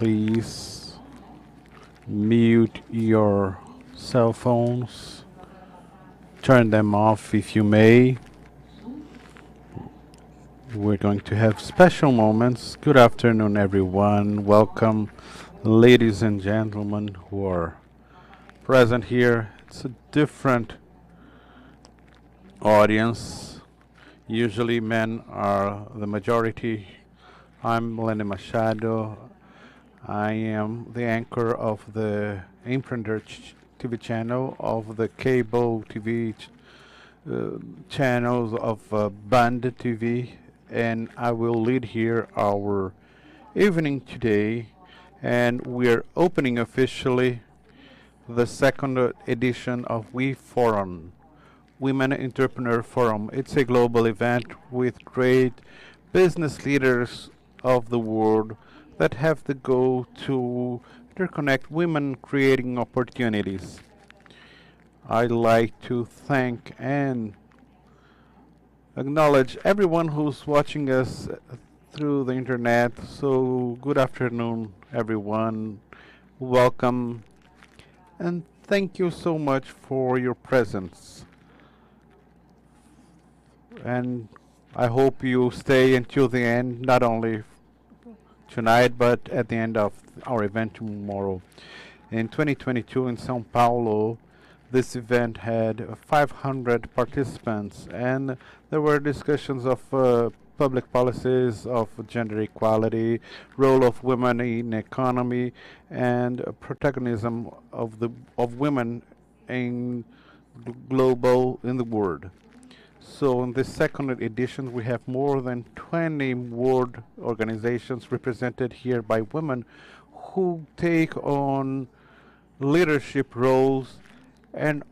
Please mute your cell phones. Turn them off if you may. We're going to have special moments. Good afternoon, everyone. Welcome, ladies and gentlemen who are present here. It's a different audience. Usually men are the majority. I'm Lenny Machado. I am the anchor of the Empreender TV channel, of the cable TV channels of Band TV, and I will lead here our evening today. And we're opening officially the second edition of WeForum, Women Entrepreneur Forum. It's a global event with great business leaders of the world that have the goal to interconnect women creating opportunities. I'd like to thank and acknowledge everyone who's watching us through the internet. So good afternoon, everyone. Welcome, and thank you so much for your presence. And I hope you stay until the end, not only tonight, but at the end of our event tomorrow. In 2022 in São Paulo, this event had 500 participants, and there were discussions of public policies, of gender equality, role of women in economy, and protagonism of women in in the world. So in this second edition, we have more than 20 world organizations represented here by women who take on leadership roles and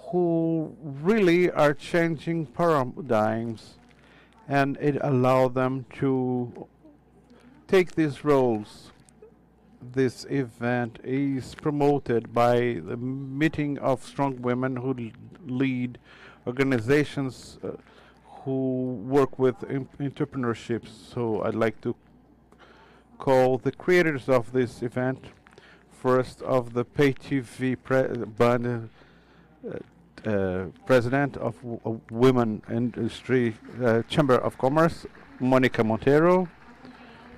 who really are changing paradigms, and it allows them to take these roles. This event is promoted by the meeting of strong women who lead organizations who work with entrepreneurship. So I'd like to call the creators of this event, first of the Pay TV president of Women Industry Chamber of Commerce, Monica Monteiro,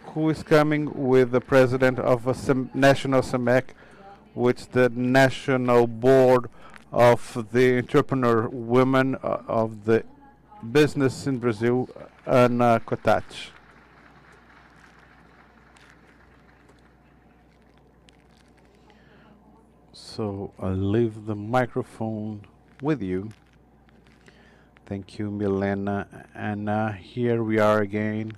who is coming with the president of a national SEMEC, which the National Board of the Entrepreneur Women of the Business in Brazil, Ana Cotach. So I'll leave the microphone with you. Thank you, Milena. And here we are again.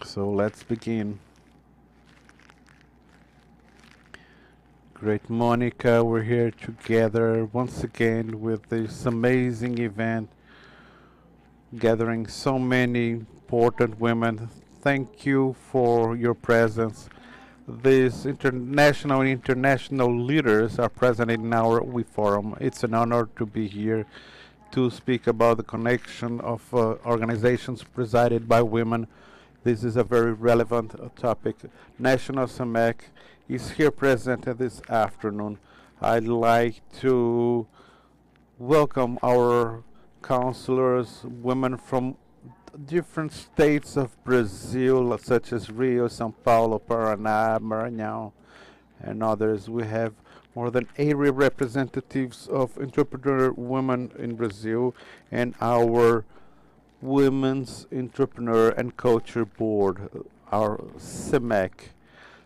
So let's begin. Great Monica, we're here together once again with this amazing event, gathering so many important women. Thank you for your presence. These international and international leaders are present in our WeForum. It's an honor to be here to speak about the connection of organizations presided by women. This is a very relevant topic. National SEMEC is here present this afternoon. I'd like to welcome our counselors, women from different states of Brazil, such as Rio, São Paulo, Paraná, Maranhão, and others. We have more than 80 representatives of entrepreneur women in Brazil, and our Women's Entrepreneur and Culture Board, our SEMEC.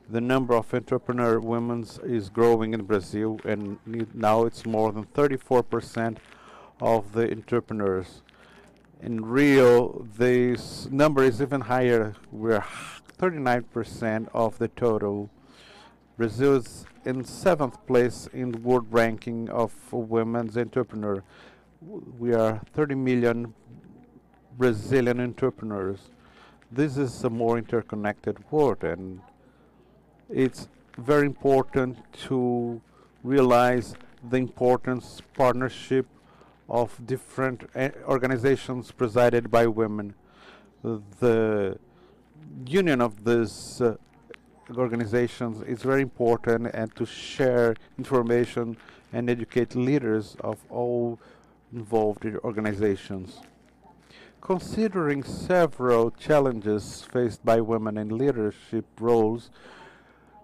The number of entrepreneur women is growing in Brazil, and now it's more than 34% of the entrepreneurs. In Rio, this number is even higher. We're 39% of the total. Brazil is in 7th place in the world ranking of women's entrepreneur. We are 30 million Brazilian entrepreneurs. This is a more interconnected world, and it's very important to realize the importance partnership of different organizations presided by women. The union of these organizations is very important, and to share information and educate leaders of all involved in organizations. Considering several challenges faced by women in leadership roles,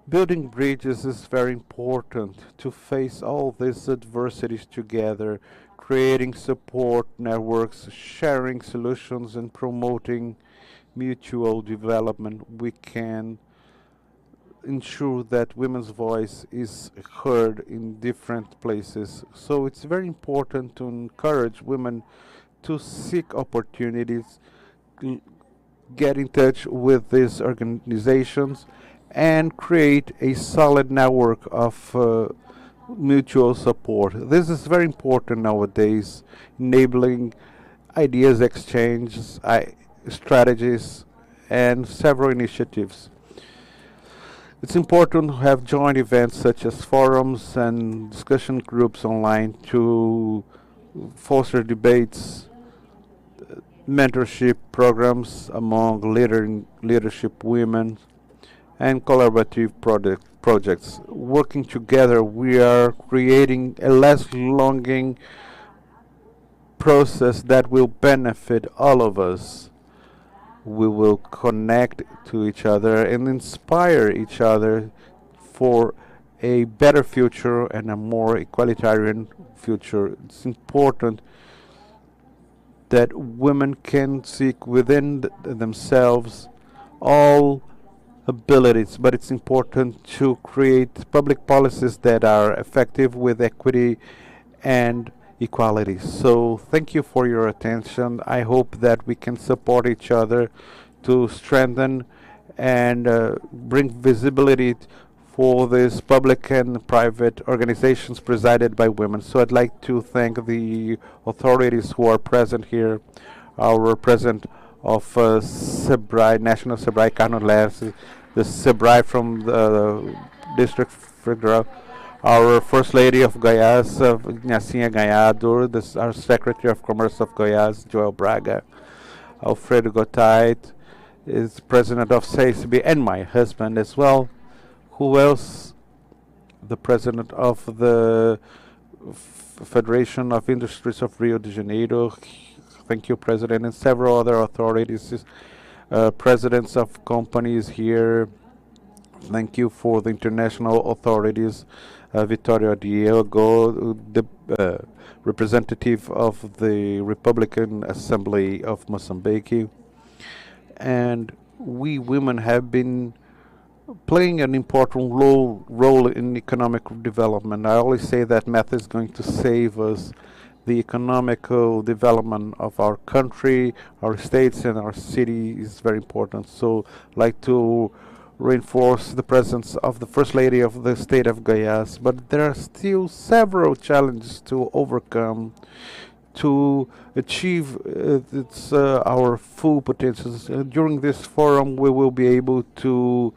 building bridges is very important to face all these adversities together, creating support networks, sharing solutions, and promoting mutual development. We can ensure that women's voice is heard in different places. So it's very important to encourage women to seek opportunities, get in touch with these organizations, and create a solid network of mutual support. This is very important nowadays, enabling ideas exchanges, strategies, and several initiatives. It's important to have joint events such as forums and discussion groups online to foster debates, mentorship programs among leadership women, and collaborative projects. Working together, we are creating a less longing process that will benefit all of us. We will connect to each other and inspire each other for a better future and a more egalitarian future. It's important that women can seek within themselves all abilities, but it's important to create public policies that are effective with equity and equality. So thank you for your attention. I hope that we can support each other to strengthen and bring visibility for these public and private organizations presided by women. So I'd like to thank the authorities who are present here, our president of SEBRAE, National SEBRAE, Carlos, the SEBRAE from the District Federal, our First Lady of Goiás, Ignacinha Ganhado, our Secretary of Commerce of Goiás, Joel Braga, Alfredo Gottait is President of SACB, and my husband as well. Who else? The President of the Federation of Industries of Rio de Janeiro. Thank you, President, and several other authorities, presidents of companies here. Thank you for the international authorities, Vittorio Diego, the representative of the Republican Assembly of Mozambique. And we women have been playing an important role in economic development. I always say that math is going to save us. The economical development of our country, our states, and our city is very important. So I'd like to reinforce the presence of the First Lady of the state of Goiás, but there are still several challenges to overcome to achieve our full potentials. During this forum, we will be able to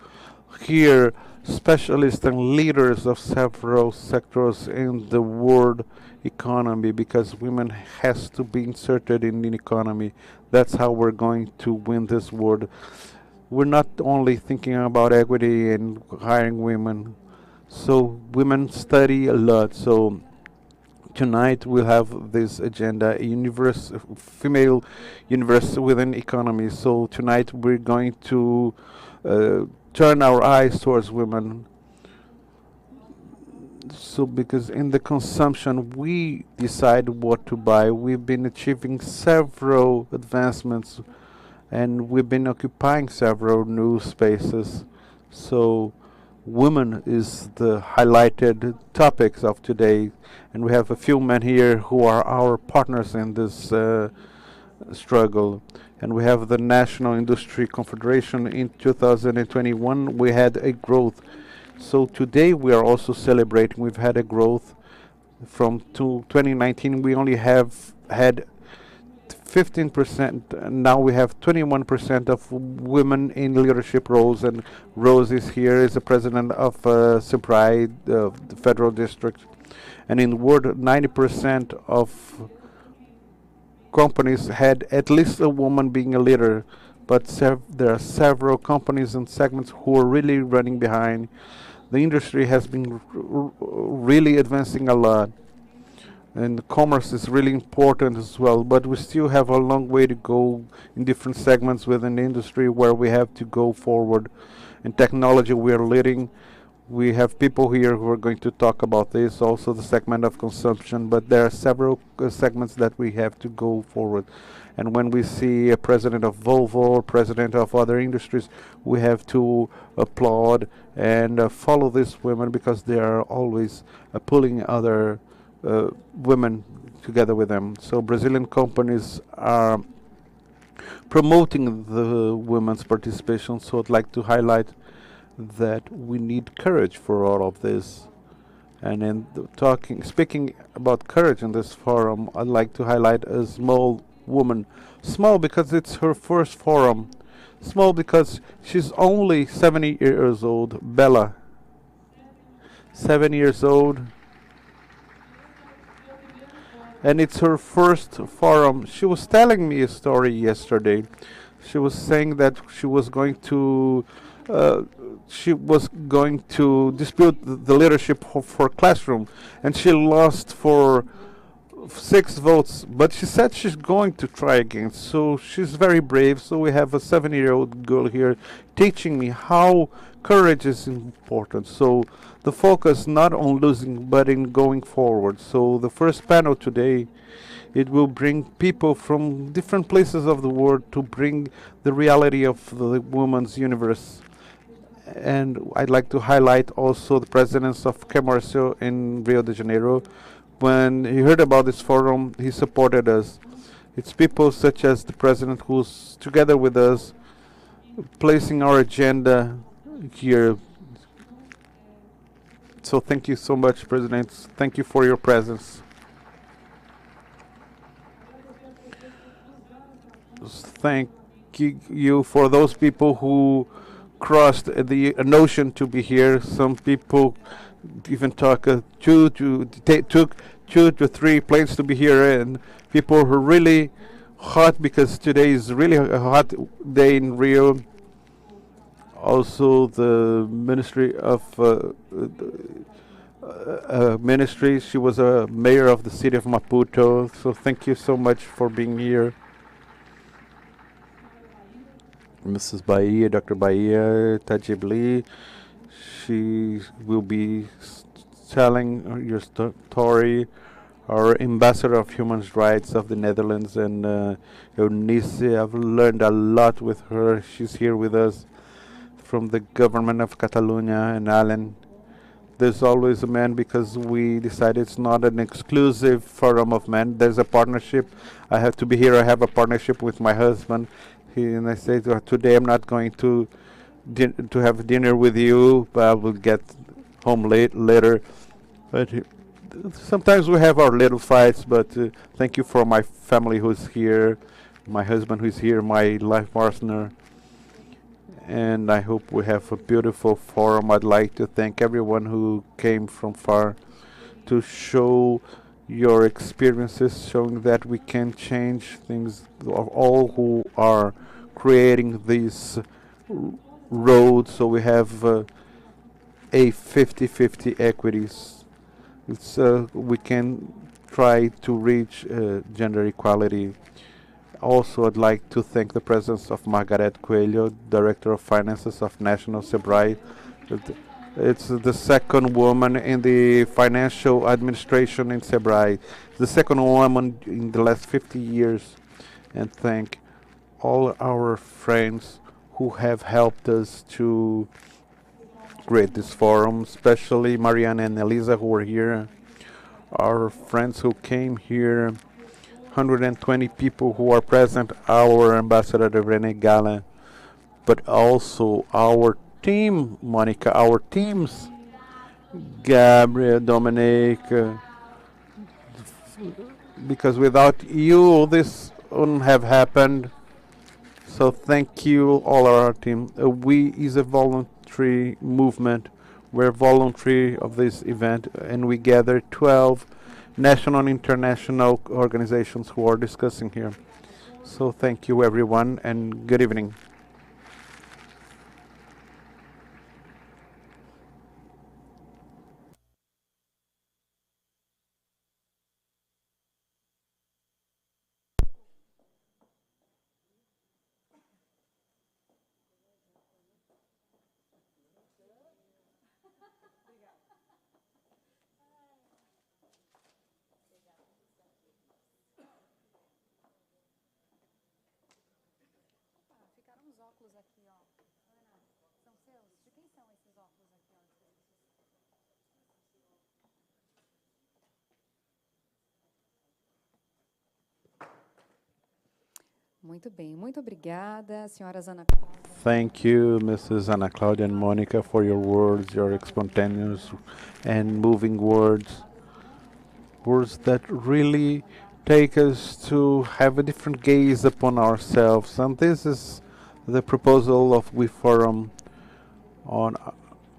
hear specialists and leaders of several sectors in the world economy, because women has to be inserted in the economy. That's how we're going to win this world. We're not only thinking about equity and hiring women. So women study a lot. So tonight we'll have this agenda, female universe within economy. So tonight we're going to turn our eyes towards women. So because in the consumption we decide what to buy. We've been achieving several advancements and we've been occupying several new spaces. So women is the highlighted topics of today, and we have a few men here who are our partners in this struggle. And we have the National Industry Confederation. In 2021 we had a growth. So today we are also celebrating. We've had a growth from 2019. We only have had 15%. Now we have 21% of women in leadership roles. And Rose is here, is the president of SEBRAE, the federal district. And in the world, 90% of companies had at least a woman being a leader. but there are several companies and segments who are really running behind. The industry has been really advancing a lot, and commerce is really important as well, but we still have a long way to go in different segments within the industry where we have to go forward. In technology, we are leading. We have people here who are going to talk about this, also the segment of consumption, but there are several segments that we have to go forward. And when we see a president of Volvo or president of other industries, we have to applaud and follow these women because they are always pulling other women together with them. So Brazilian companies are promoting the women's participation. So I'd like to highlight that we need courage for all of this. And in speaking about courage in this forum, I'd like to highlight a small woman. Small because it's her first forum. Small because she's only 70 years old. Bella. 7 years old. And it's her first forum. She was telling me a story yesterday. She was saying that she was going to dispute the leadership for classroom, and she lost for 6 votes, but she said she's going to try again. So she's very brave. So we have a 7-year-old girl here teaching me how courage is important. So the focus not on losing but in going forward. So the first panel today, it will bring people from different places of the world to bring the reality of the woman's universe. And I'd like to highlight also the presidents of Comércio in Rio de Janeiro. When he heard about this forum, he supported us. It's people such as the president who's together with us, placing our agenda here. So thank you so much, President. Thank you for your presence. Thank you for those people who crossed the an ocean to be here. Some people even took 2 to 3 planes to be here, and people who are really hot because today is really a hot day in Rio. Also, the Ministry of Ministry. She was a mayor of the city of Maputo. So thank you so much for being here. Mrs. Bahia, Dr. Bahia, Tajibli, she will be telling your story. Our ambassador of human rights of the Netherlands, and Eunice, I've learned a lot with her. She's here with us from the government of Catalonia, and Alan. There's always a man because we decided it's not an exclusive forum of men. There's a partnership. I have to be here. I have a partnership with my husband. And I say to her, today I'm not going to have dinner with you, but I will get home later. But sometimes we have our little fights, but thank you for my family who's here, my husband who's here, my life partner. And I hope we have a beautiful forum. I'd like to thank everyone who came from far to show your experiences, showing that we can change things, all who are creating these roads. So we have a 50-50 equities. We can try to reach gender equality. Also, I'd like to thank the presence of Margaret Coelho, Director of Finances of National Sebrae. It's the second woman in the financial administration in Sebrae, the second woman in the last 50 years. And thank all our friends who have helped us to create this forum, especially Mariana and Elisa who are here, our friends who came here, 120 people who are present, our ambassador Rene Gala, but also our team, Monica, our teams, Gabriel, Dominic, because without you this wouldn't have happened. So thank you all our team. We is a voluntary movement. We're voluntary of this event, and we gather 12 national and international organizations who are discussing here. So thank you everyone and good evening. Muito bem, muito obrigada, senhoras Ana. Thank you, Mrs. Ana Claudia and Monica, for your words, your spontaneous and moving words. Words that really take us to have a different gaze upon ourselves. And this is the proposal of WeForum on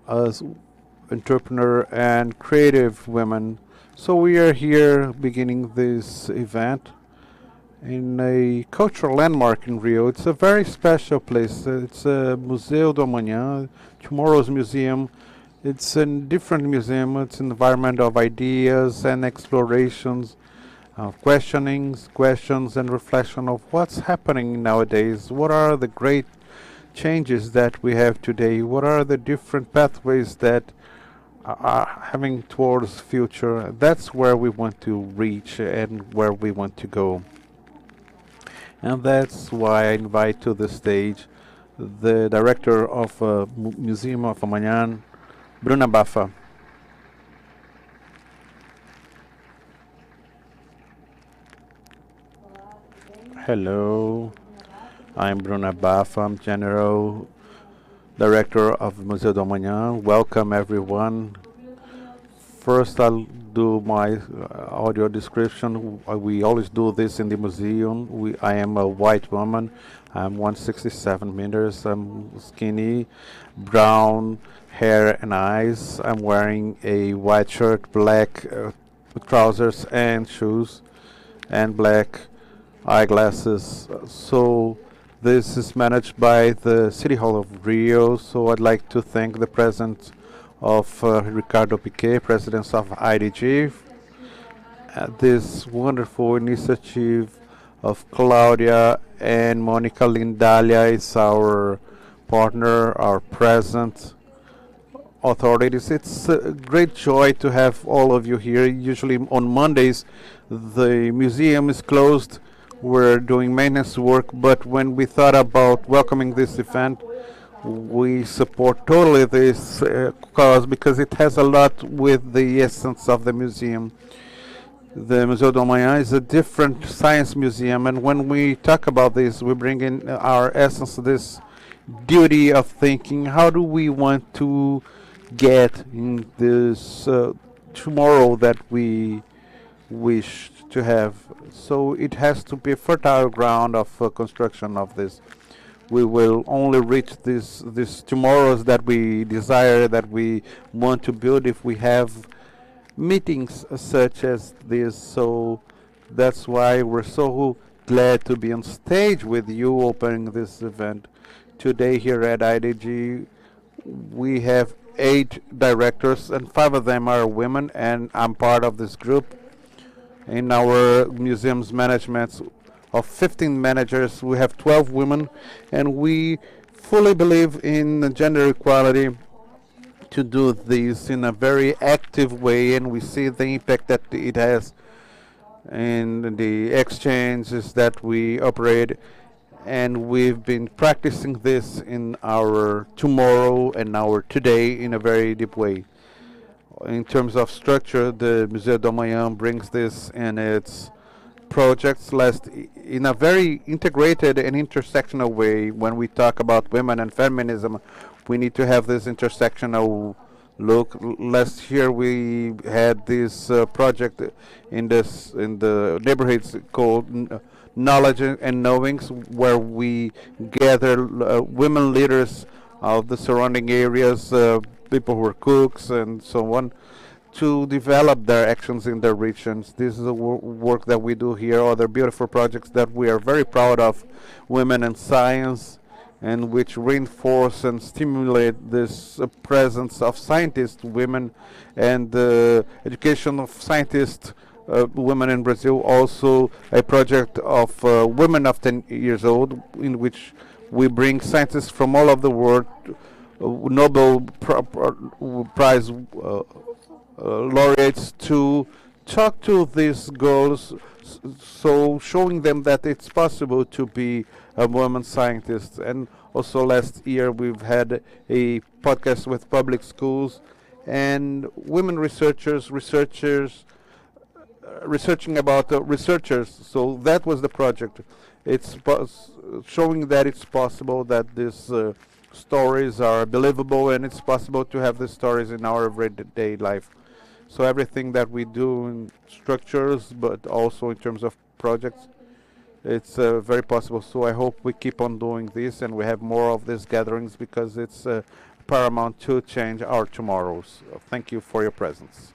us entrepreneur and creative women. So we are here beginning this event in a cultural landmark in Rio. It's a very special place. It's a Museu do Amanhã, tomorrow's museum. It's a different museum. It's an environment of ideas and explorations, of questions and reflection of what's happening nowadays. What are the great changes that we have today? What are the different pathways that are having towards future? That's where we want to reach and where we want to go. And that's why I invite to the stage the director of Museum of Amanhã, Bruna Baffa. Hello, I'm Bruna Baffa. I'm General Director of Museu do Amanhã. Welcome everyone. First, I'll do my audio description. We always do this in the museum. I am a white woman. I'm 167 meters. I'm skinny, brown hair and eyes. I'm wearing a white shirt, black trousers and shoes, and black eyeglasses. So this is managed by the City Hall of Rio. So I'd like to thank the present of Ricardo Piquet, president of IDG, this wonderful initiative of Claudia and Monica Lindalia is our partner, our present authorities. It's a great joy to have all of you here. Usually on Mondays, the museum is closed. We're doing maintenance work, but when we thought about welcoming this event, we support totally this cause because it has a lot with the essence of the museum. The Museu do Amanhã is a different science museum, and when we talk about this, we bring in our essence, this duty of thinking. How do we want to get in this tomorrow that we wish to have? So it has to be a fertile ground of construction of this. We will only reach this tomorrows that we desire, that we want to build, if we have meetings such as this. So that's why we're so glad to be on stage with you opening this event today here at IDG. We have 8 directors and 5 of them are women, and I'm part of this group. In our museum's management of 15 managers, we have 12 women, and we fully believe in gender equality to do this in a very active way, and we see the impact that it has in the exchanges that we operate, and we've been practicing this in our tomorrow and our today in a very deep way. In terms of structure, the Museu do Amanhã brings this in its projects in a very integrated and intersectional way. When we talk about women and feminism, we need to have this intersectional look. Last year we had this project in the neighborhoods called Knowledge and Knowings, where we gather women leaders of the surrounding areas, people who are cooks and so on, to develop their actions in their regions. This is the work that we do here, other beautiful projects that we are very proud of, Women in Science, and which reinforce and stimulate this presence of scientists, women, and the education of scientists, women in Brazil. Also, a project of women of 10 years old, in which we bring scientists from all over the world, Nobel Prize laureates, to talk to these girls, so showing them that it's possible to be a woman scientist. And also last year we've had a podcast with public schools and women researchers researching about researchers. So that was the project. It's showing that it's possible, that these stories are believable, and it's possible to have these stories in our everyday life. So everything that we do in structures, but also in terms of projects, it's very possible. So I hope we keep on doing this and we have more of these gatherings, because it's paramount to change our tomorrows. Thank you for your presence.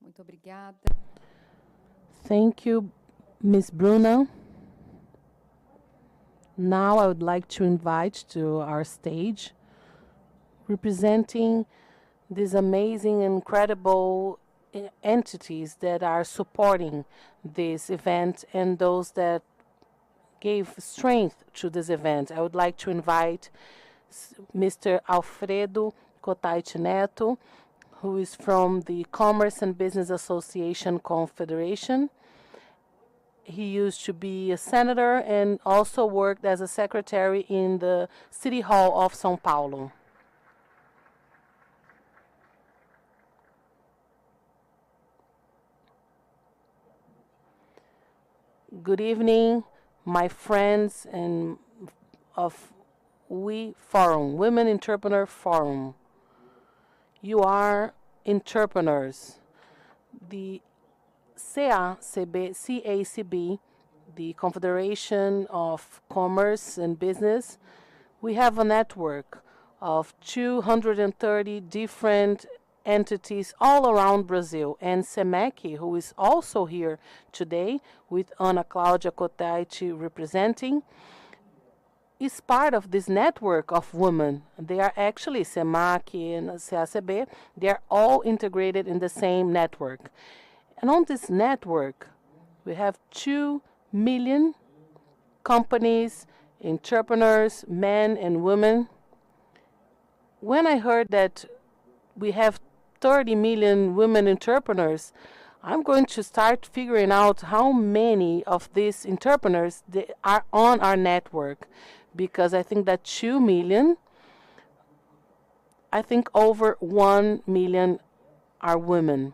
Muito obrigada. Thank you, Ms. Bruna. Now I would like to invite to our stage, representing these amazing, incredible entities that are supporting this event and those that gave strength to this event. I would like to invite Mr. Alfredo Cotaiti Neto, who is from the Commerce and Business Association Confederation. He used to be a senator and also worked as a secretary in the City Hall of São Paulo. Good evening, my friends and of WeForum, Women Entrepreneur Forum. You are entrepreneurs. The CACB, the Confederation of Commerce and Business, we have a network of 230 different entities all around Brazil. And SEMEC, who is also here today with Ana Cláudia Cotaiti representing, is part of this network of women. They are actually SEMAC and CACB. They are all integrated in the same network. And on this network, we have 2 million companies, entrepreneurs, men and women. When I heard that we have 30 million women entrepreneurs, I'm going to start figuring out how many of these entrepreneurs they are on our network, because I think that 2 million, I think over 1 million are women.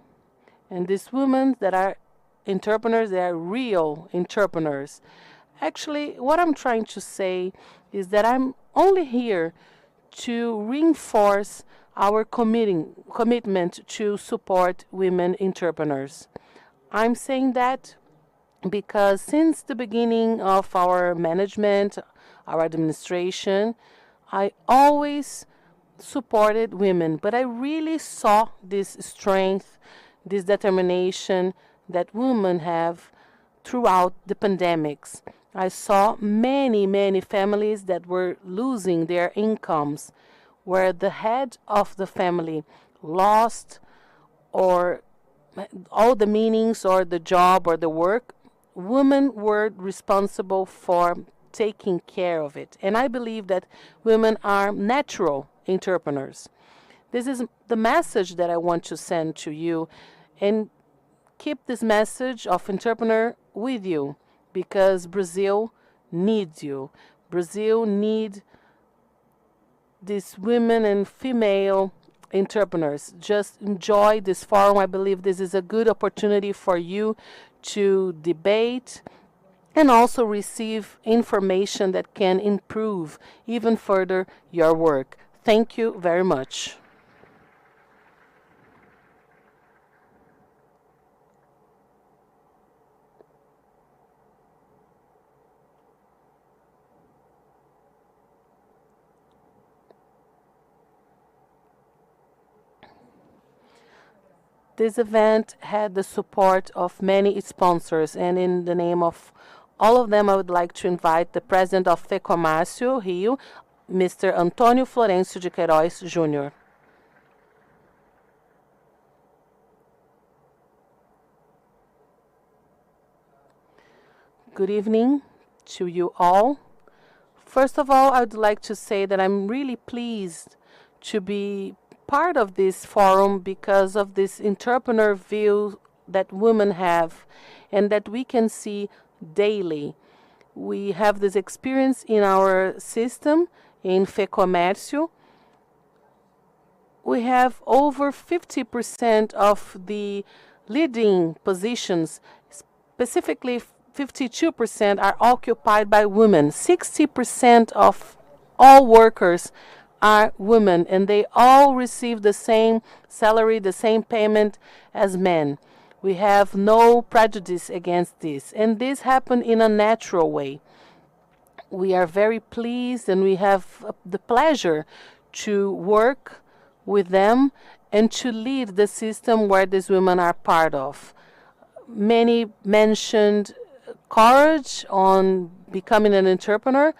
And these women that are entrepreneurs, they are real entrepreneurs. Actually, what I'm trying to say is that I'm only here to reinforce our commitment to support women entrepreneurs. I'm saying that because since the beginning of our management, our administration, I always supported women, but I really saw this strength, this determination that women have throughout the pandemics. I saw many families that were losing their incomes, where the head of the family lost or all the meanings or the job or the work. Women were responsible for taking care of it. And I believe that women are natural entrepreneurs. This is the message that I want to send to you, and keep this message of entrepreneur with you, because Brazil needs you. Brazil needs these women and female entrepreneurs. Just enjoy this forum. I believe this is a good opportunity for you to debate and also receive information that can improve even further your work. Thank you very much. This event had the support of many sponsors, and in the name of all of them, I would like to invite the president of FEComércio Rio, Mr. Antônio Florencio de Queiroz Jr. Good evening to you all. First of all, I would like to say that I'm really pleased to be part of this forum because of this entrepreneur view that women have and that we can see daily. We have this experience in our system in FEComércio. We have over 50% of the leading positions, specifically 52% are occupied by women. 60% of all workers are women, and they all receive the same salary, the same payment as men. We have no prejudice against this, and this happened in a natural way. We are very pleased, and we have the pleasure to work with them and to lead the system where these women are part of. Many mentioned courage on becoming an entrepreneur,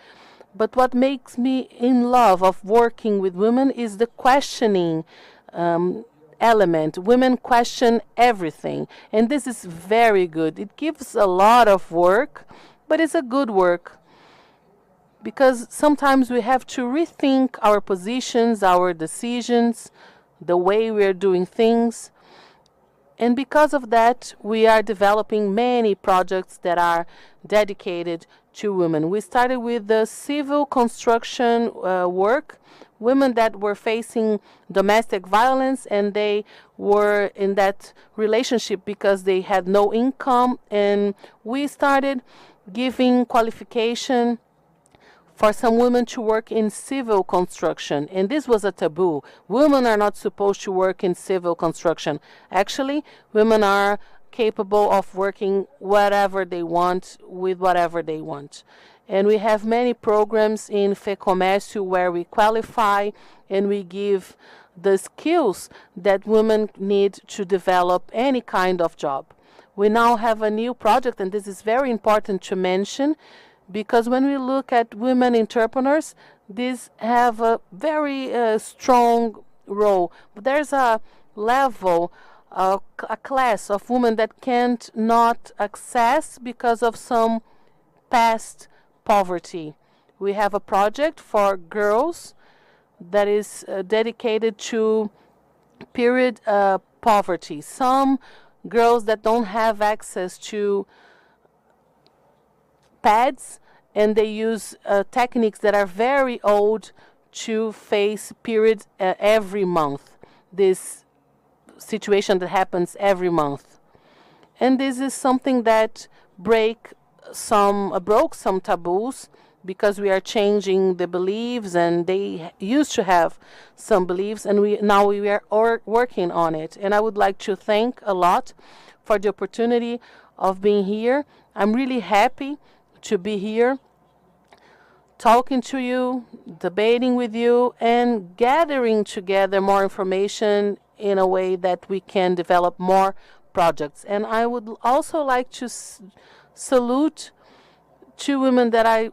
but what makes me in love of working with women is the questioning element. Women question everything, and this is very good. It gives a lot of work, but it's a good work because sometimes we have to rethink our positions, our decisions, the way we are doing things. And because of that, we are developing many projects that are dedicated to women. We started with the civil construction work, women that were facing domestic violence, and they were in that relationship because they had no income. And we started giving qualification for some women to work in civil construction, and this was a taboo. Women are not supposed to work in civil construction. Actually, women are capable of working whatever they want with whatever they want. And we have many programs in FEComércio where we qualify and we give the skills that women need to develop any kind of job. We now have a new project, and this is very important to mention, because when we look at women entrepreneurs, these have a very strong role. But there's a level, a class of women that can't not access because of some past poverty. We have a project for girls that is dedicated to period poverty. Some girls that don't have access to pads, and they use techniques that are very old to face periods every month. This situation that happens every month. And this is something that broke some taboos, because we are changing the beliefs, and they used to have some beliefs, and we are working on it. And I would like to thank a lot for the opportunity of being here. I'm really happy to be here talking to you, debating with you, and gathering together more information in a way that we can develop more projects. And I would also like to salute two women that I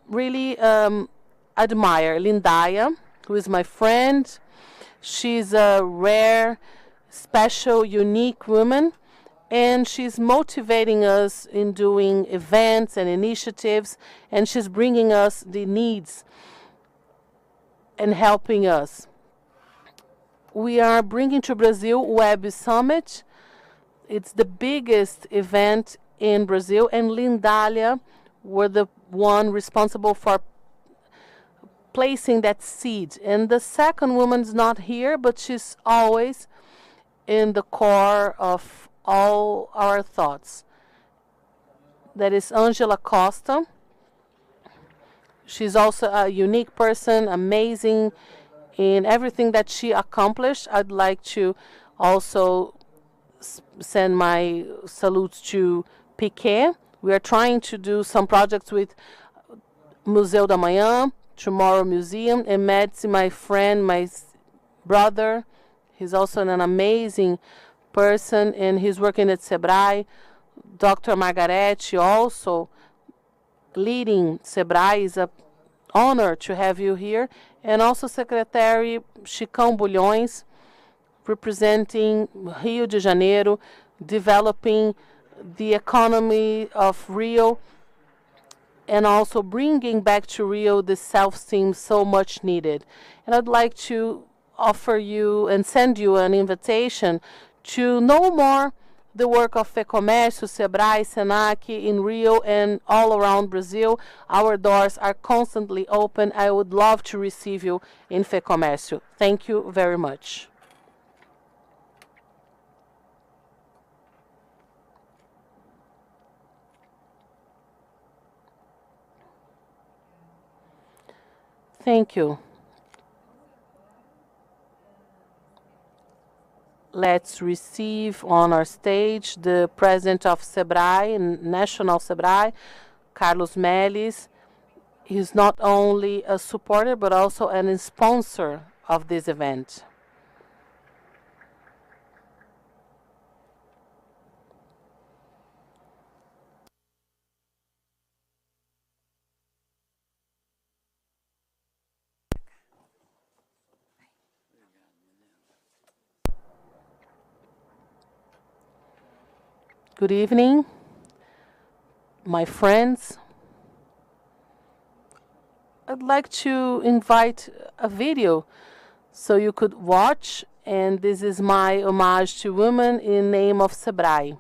really admire. Lindaya, who is my friend. She's a rare, special, unique woman, and she's motivating us in doing events and initiatives, and she's bringing us the needs and helping us. We are bringing to Brazil Web Summit. It's the biggest event in Brazil, and Lindalia were the one responsible for placing that seed. And the second woman's not here, but she's always in the core of all our thoughts. That is Angela Costa. She's also a unique person, amazing in everything that she accomplished. I'd like to also send my salutes to Piquet. We are trying to do some projects with Museu da Manhã, Tomorrow Museum, and Medsi, my friend, my brother. He's also an amazing person, and he's working at Sebrae. Dr. Margarete also leading Sebrae. Is a honor to have you here. And also Secretary Chicão Bulhões, representing Rio de Janeiro, developing the economy of Rio, and also bringing back to Rio the self-esteem so much needed. And I'd like to offer you and send you an invitation to know more the work of FEComércio, Sebrae, Senac in Rio and all around Brazil. Our doors are constantly open. I would love to receive you in FEComércio. Thank you very much. Thank you. Let's receive on our stage the president of Sebrae, National Sebrae, Carlos Melles. He's not only a supporter but also a sponsor of this event. Good evening, my friends. I'd like to invite a video so you could watch, and this is my homage to women in name of Sebrae.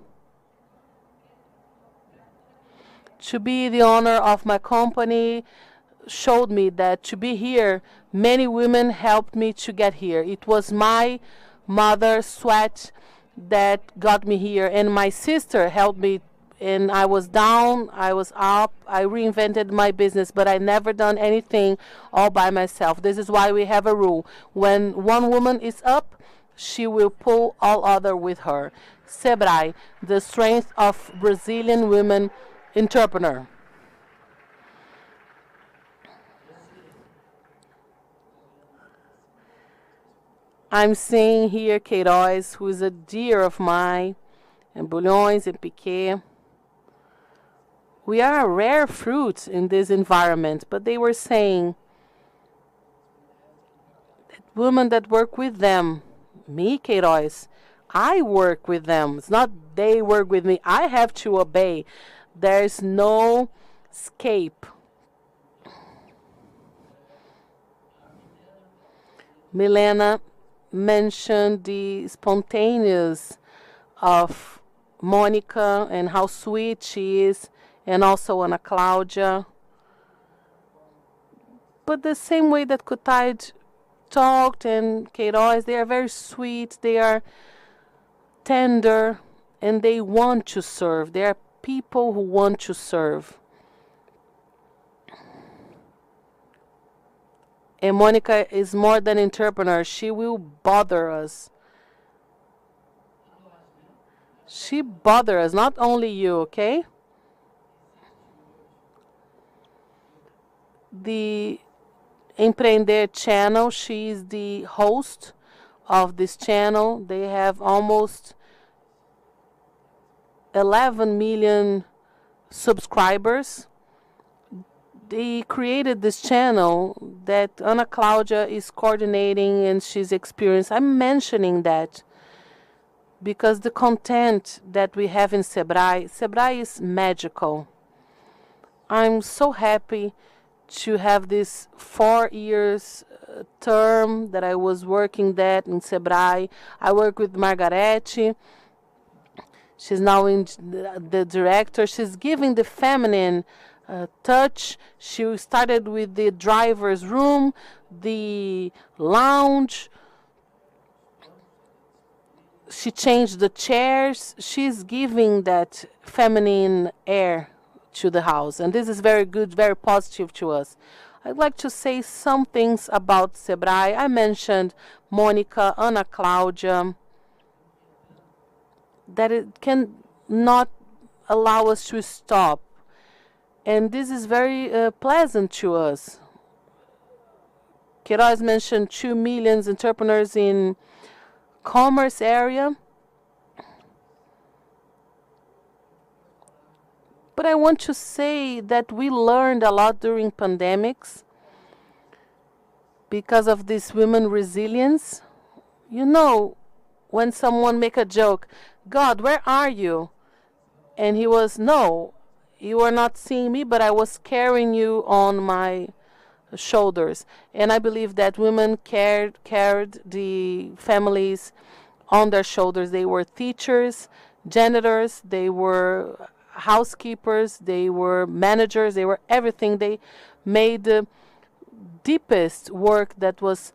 To be the owner of my company showed me that to be here, many women helped me to get here. It was my mother's sweat that got me here, and my sister helped me, and I was down, I was up, I reinvented my business, but I never done anything all by myself. This is why we have a rule: when one woman is up, she will pull all other with her. Sebrae, the strength of Brazilian women entrepreneur. I'm seeing here Queiroz, who is a dear of mine, and Bulhões and Piquet. We are a rare fruit in this environment, but they were saying that women that work with them, me, Queiroz, I work with them. It's not they work with me. I have to obey. There's no escape. Milena mentioned the spontaneous of Monica and how sweet she is, and also Ana Cláudia. But the same way that Kutaid talked and Queiroz, they are very sweet, they are tender, and they want to serve. They are people who want to serve. And Monica is more than entrepreneur. She will bother us. She bothers us, not only you, okay? The Empreender channel, she is the host of this channel. They have almost 11 million subscribers. They created this channel that Ana Cláudia is coordinating, and she's experienced. I'm mentioning that because the content that we have in Sebrae is magical. I'm so happy to have this 4 years term that I was working that in Sebrae. I work with Margarete. She's now in the director. She's giving the feminine touch. She started with the driver's room, the lounge. She changed the chairs. She's giving that feminine air to the house, and this is very good, very positive to us. I'd like to say some things about Sebrae. I mentioned Monica, Ana Cláudia, that it can not allow us to stop. And this is very pleasant to us. Queiroz mentioned 2 million entrepreneurs in commerce area. But I want to say that we learned a lot during pandemics because of this women resilience. You know, when someone make a joke, God, where are you? And he was, no, you are not seeing me, but I was carrying you on my shoulders. And I believe that women carried the families on their shoulders. They were teachers, janitors, they were housekeepers, they were managers, they were everything. They made the deepest work that was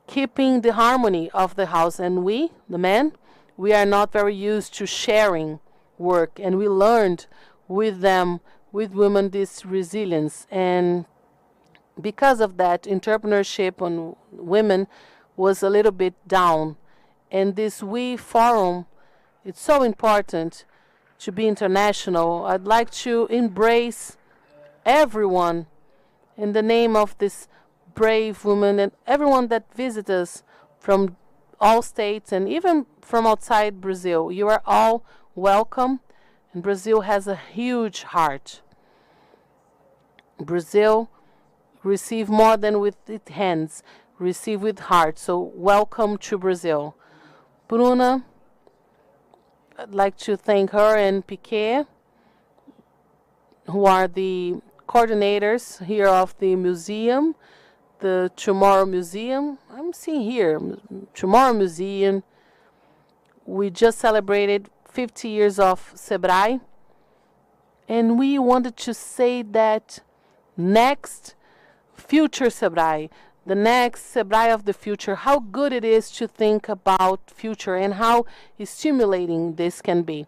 keeping the harmony of the house. And we, the men, we are not very used to sharing work, and we learned with them, with women, this resilience. And because of that, entrepreneurship on women was a little bit down. And this WeForum, it's so important to be international. I'd like to embrace everyone in the name of this brave woman and everyone that visits us from all states and even from outside Brazil. You are all welcome, and Brazil has a huge heart. Brazil receive more than with its hands, receive with heart. So welcome to Brazil. Bruna, I'd like to thank her and Piquet, who are the coordinators here of the museum, the Tomorrow Museum. I'm seeing here, Tomorrow Museum. We just celebrated 50 years of Sebrae, and we wanted to say that next future Sebrae, the next Sebrae of the future, how good it is to think about future and how stimulating this can be.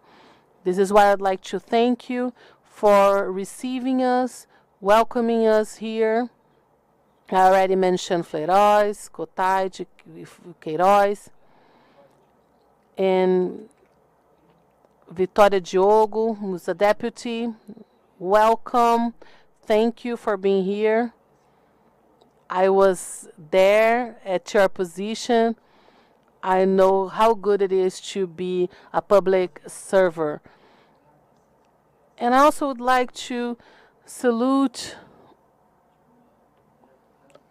This is why I'd like to thank you for receiving us, welcoming us here. I already mentioned Fleiroz, Cotai, Queiroz, and Vitória Diogo, who's a deputy. Welcome. Thank you for being here. I was there at your position. I know how good it is to be a public server. And I also would like to salute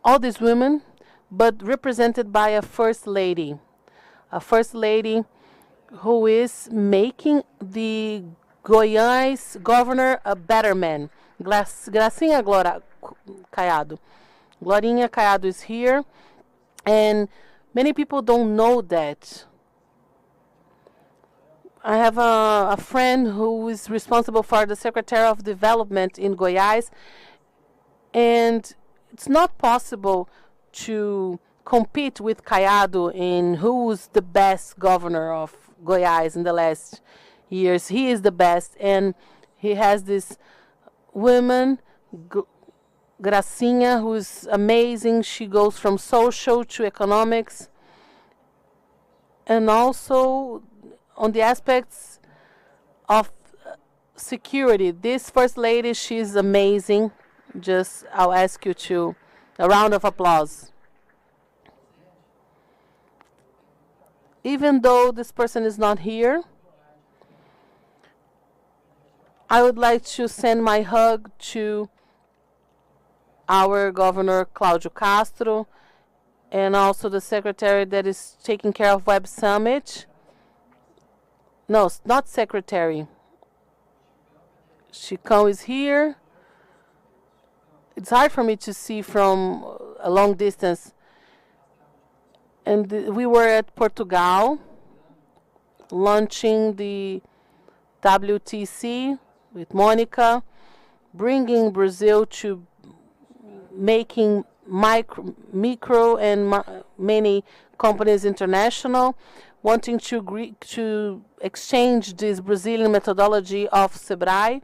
all these women, but represented by a first lady. A first lady who is making the Goiás governor a better man. Gracinha Caiado. Glorinha Caiado is here, and many people don't know that. I have a friend who is responsible for the Secretary of Development in Goiás, and it's not possible to compete with Caiado in who's the best governor of Goiás in the last years. He is the best, and he has this woman, Gracinha, who's amazing. She goes from social to economics, and also on the aspects of security. This first lady, she's amazing. Just, I'll ask you to a round of applause. Even though this person is not here, I would like to send my hug to our Governor Cláudio Castro, and also the secretary that is taking care of Web Summit. No, not secretary. Chicão is here. It's hard for me to see from a long distance. And we were at Portugal launching the WTC with Monica, bringing Brazil to making micro and many companies international, wanting to exchange this Brazilian methodology of Sebrae.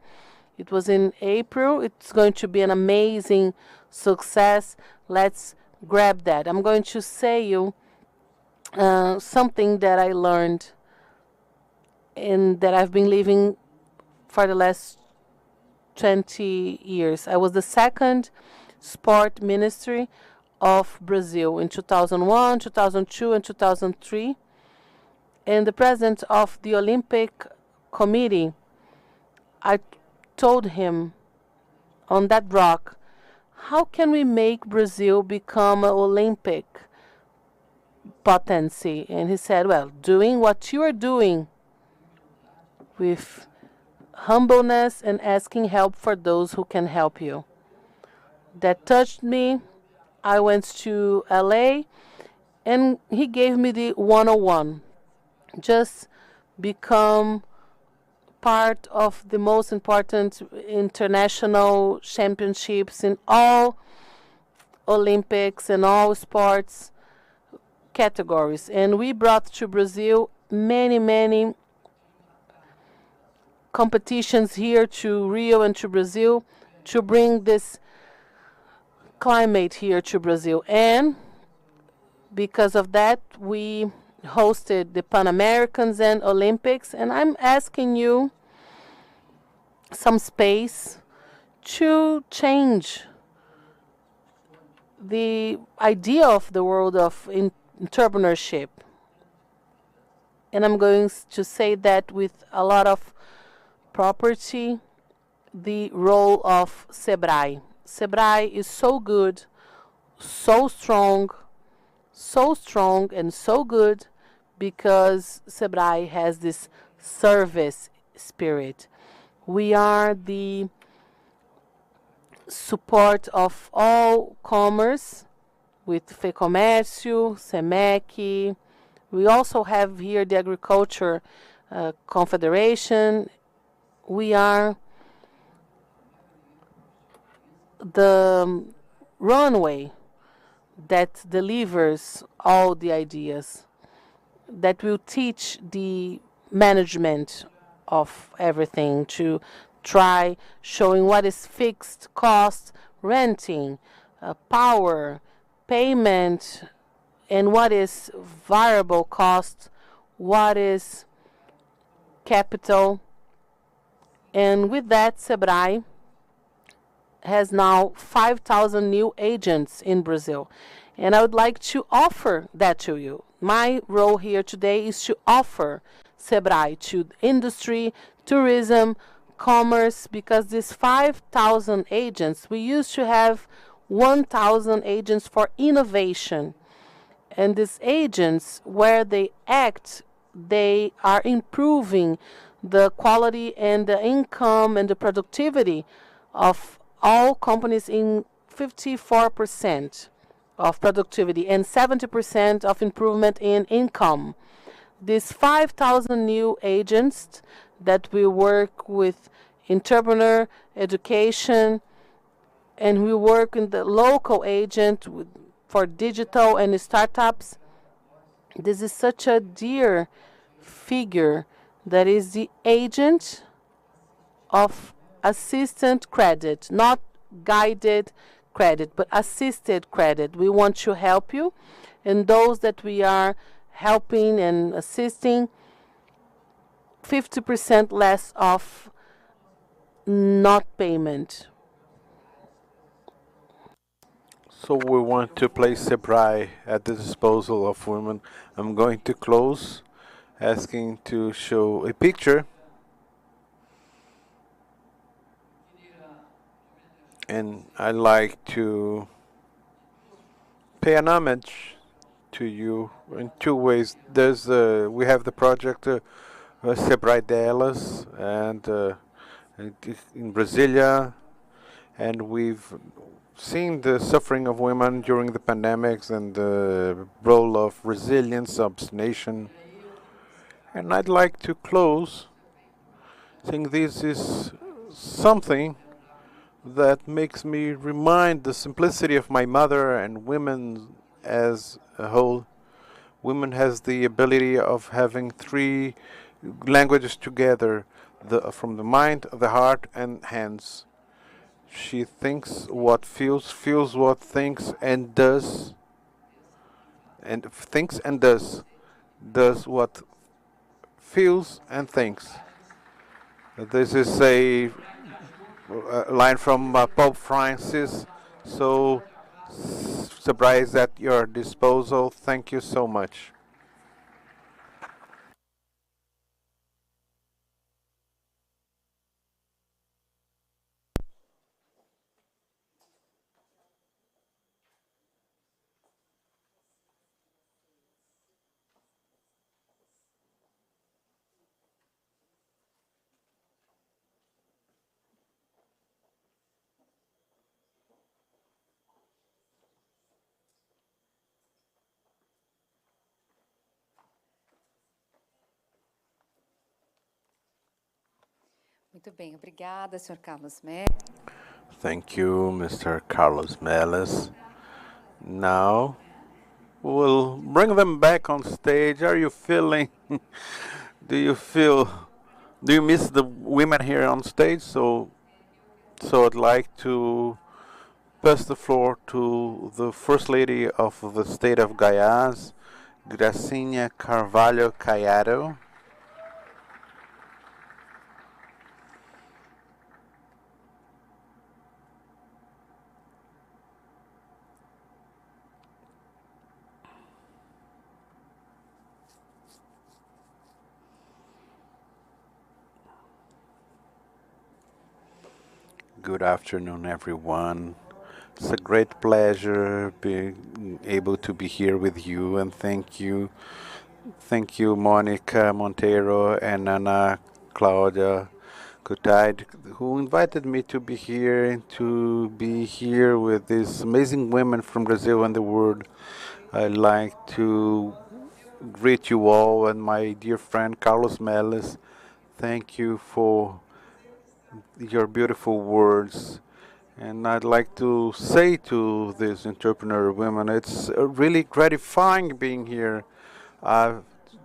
It was in April. It's going to be an amazing success. Let's grab that. I'm going to say you something that I learned and that I've been living for the last 20 years. I was the second sport ministry of Brazil in 2001, 2002, and 2003, and the president of the Olympic Committee. I told him on that rock, how can we make Brazil become an Olympic potency? And he said, well, doing what you are doing with humbleness and asking help for those who can help you. That touched me. I went to LA and he gave me the 101. Just become part of the most important international championships in all Olympics and all sports categories. And we brought to Brazil many competitions here to Rio and to Brazil to bring this climate here to Brazil. And because of that, we hosted the Pan Americans and Olympics. And I'm asking you some space to change the idea of the world of entrepreneurship. And I'm going to say that with a lot of property, the role of Sebrae. Sebrae is so good, so strong and so good because Sebrae has this service spirit. We are the support of all commerce with FEComércio, SEMEC. We also have here the Agriculture Confederation. We are the runway that delivers all the ideas, that will teach the management of everything, to try showing what is fixed cost, renting, power, payment, and what is variable cost, what is capital. And with that, Sebrae has now 5,000 new agents in Brazil. And I would like to offer that to you. My role here today is to offer Sebrae to industry, tourism, commerce, because these 5,000 agents, we used to have 1,000 agents for innovation. And these agents, where they act, they are improving the quality and the income and the productivity of all companies in 54% of productivity and 70% of improvement in income. These 5,000 new agents that we work with entrepreneur education, and we work in the local agent for digital and startups. This is such a dear figure that is the agent of assistant credit, not guided credit, but assisted credit. We want to help you, and those that we are helping and assisting, 50% less of not payment. So we want to place Sebrae at the disposal of women. I'm going to close asking to show a picture. And I like to pay an homage to you in two ways. There's we have the project Sebrae Delas, and in Brasilia, and we've seen the suffering of women during the pandemics and the role of resilience, obstination. And I'd like to close saying this is something that makes me remind the simplicity of my mother and women as a whole. Women has the ability of having three languages together, from the mind, the heart, and hands. She thinks what feels, feels what thinks, and does, does what feels and thinks. This is a line from Pope Francis. So, Sebrae is at your disposal. Thank you so much. Muito bem, obrigada, Sr. Carlos Mé. Thank you, Mr. Carlos Meles. Now we'll bring them back on stage. Are you feeling? Do you feel? Do you miss the women here on stage? So I'd like to pass the floor to the First Lady of the State of Goiás, Gracinha Carvalho Caiado. Good afternoon, everyone. It's a great pleasure being able to be here with you, and thank you. Thank you, Monica Monteiro and Ana Claudia Kutaid, who invited me to be here with these amazing women from Brazil and the world. I'd like to greet you all and my dear friend Carlos Meles. Thank you for your beautiful words. And I'd like to say to these entrepreneur women, it's really gratifying being here.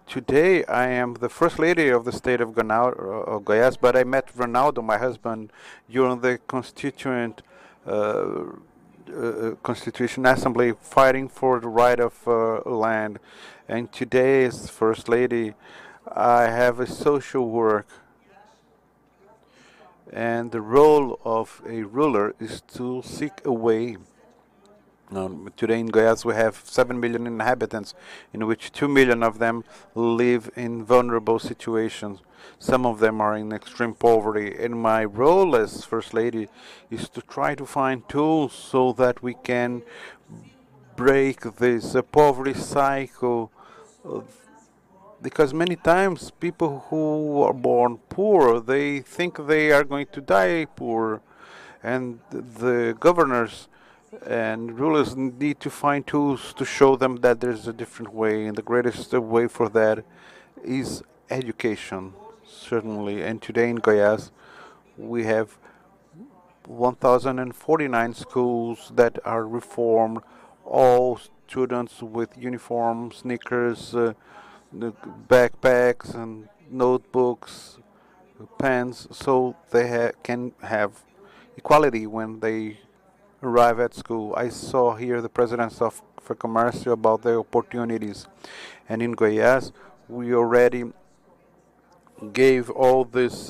Today I am the First Lady of the state of Goiás, but I met Ronaldo, my husband, during the Constitution Assembly fighting for the right of land. And today as First Lady, I have a social work. And the role of a ruler is to seek a way. Today in Goiás we have 7 million inhabitants, in which 2 million of them live in vulnerable situations. Some of them are in extreme poverty. And my role as First Lady is to try to find tools so that we can break this poverty cycle. Because many times people who are born poor, they think they are going to die poor. And the governors and rulers need to find tools to show them that there's a different way. And the greatest way for that is education, certainly. And today in Goiás, we have 1,049 schools that are reformed, all students with uniforms, sneakers, the backpacks and notebooks, pens, so they can have equality when they arrive at school. I saw here the presidents of Commercio about the opportunities, and in Goiás we already gave all these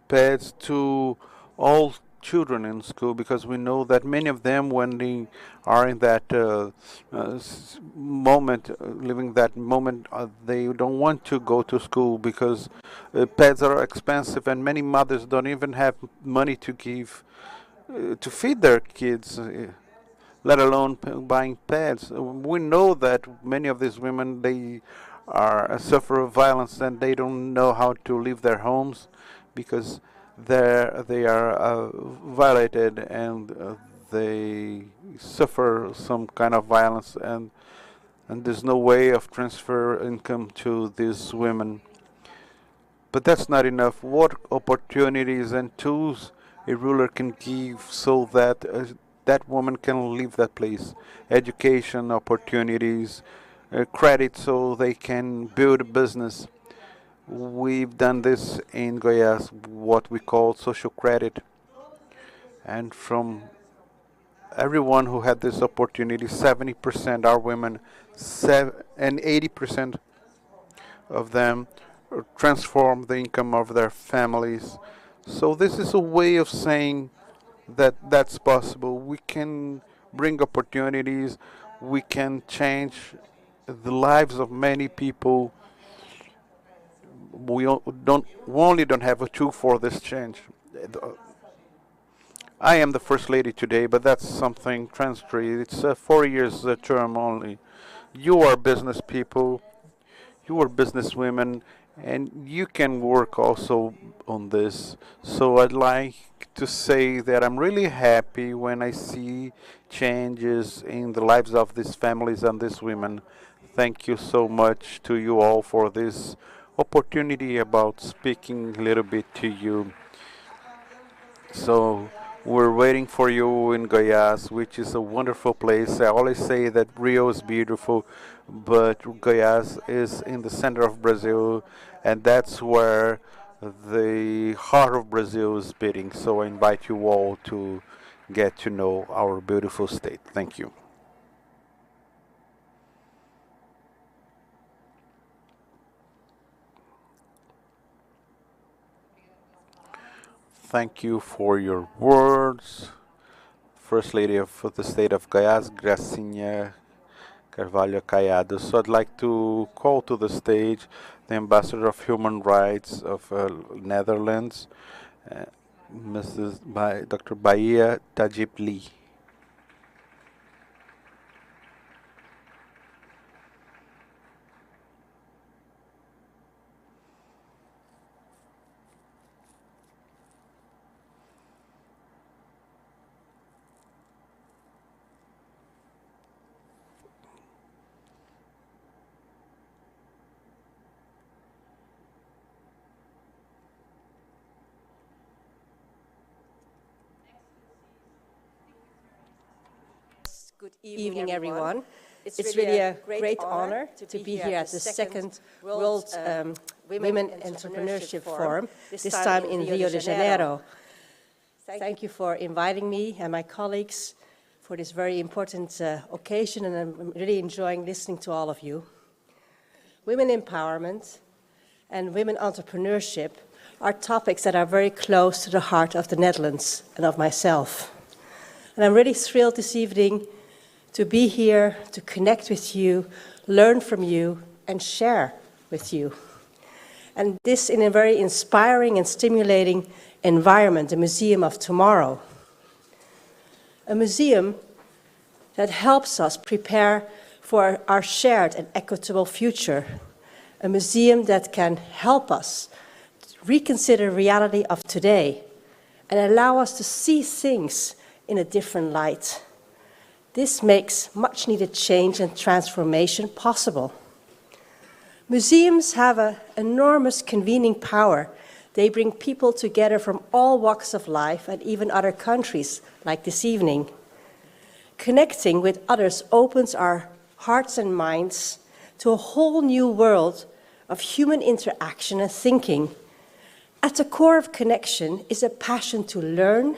pads to all children in school, because we know that many of them, when they are in that moment, living that moment, they don't want to go to school because pads are expensive, and many mothers don't even have money to give to feed their kids, let alone buying pads. We know that many of these women, they are suffer violence, and they don't know how to leave their homes because they are violated, and they suffer some kind of violence, and there's no way of transfer income to these women. But that's not enough. What opportunities and tools a ruler can give so that that woman can leave that place? Education opportunities, credit so they can build a business. We've done this in Goiás, what we call social credit. And from everyone who had this opportunity, 70% are women, and 80% of them transform the income of their families. So this is a way of saying that that's possible. We can bring opportunities, we can change the lives of many people. We only don't have a tool for this change. I am the First Lady today, but that's something transitory. It's a 4 years term only. You are business people, you are business women, and you can work also on this. So I'd like to say that I'm really happy when I see changes in the lives of these families and these women. Thank you so much to you all for this opportunity about speaking a little bit to you. So we're waiting for you in Goiás, which is a wonderful place. I always say that Rio is beautiful, but Goiás is in the center of Brazil, and that's where the heart of Brazil is beating. So I invite you all to get to know our beautiful state. Thank you. Thank you for your words. First Lady of the State of Goiás, Gracinha Carvalho Caiado. So I'd like to call to the stage the Ambassador of Human Rights of Netherlands, uh, Dr. Bahia Tajib Lee. Good evening, everyone. It's really a great honor to be here at the second World Women Entrepreneurship Forum, this time in Rio de Janeiro. Thank you for inviting me and my colleagues for this very important occasion, and I'm really enjoying listening to all of you. Women empowerment and women entrepreneurship are topics that are very close to the heart of the Netherlands and of myself. And I'm really thrilled this evening to be here, to connect with you, learn from you, and share with you. And this in a very inspiring and stimulating environment, the Museum of Tomorrow. A museum that helps us prepare for our shared and equitable future. A museum that can help us reconsider reality of today and allow us to see things in a different light. This makes much needed change and transformation possible. Museums have an enormous convening power. They bring people together from all walks of life and even other countries, like this evening. Connecting with others opens our hearts and minds to a whole new world of human interaction and thinking. At the core of connection is a passion to learn,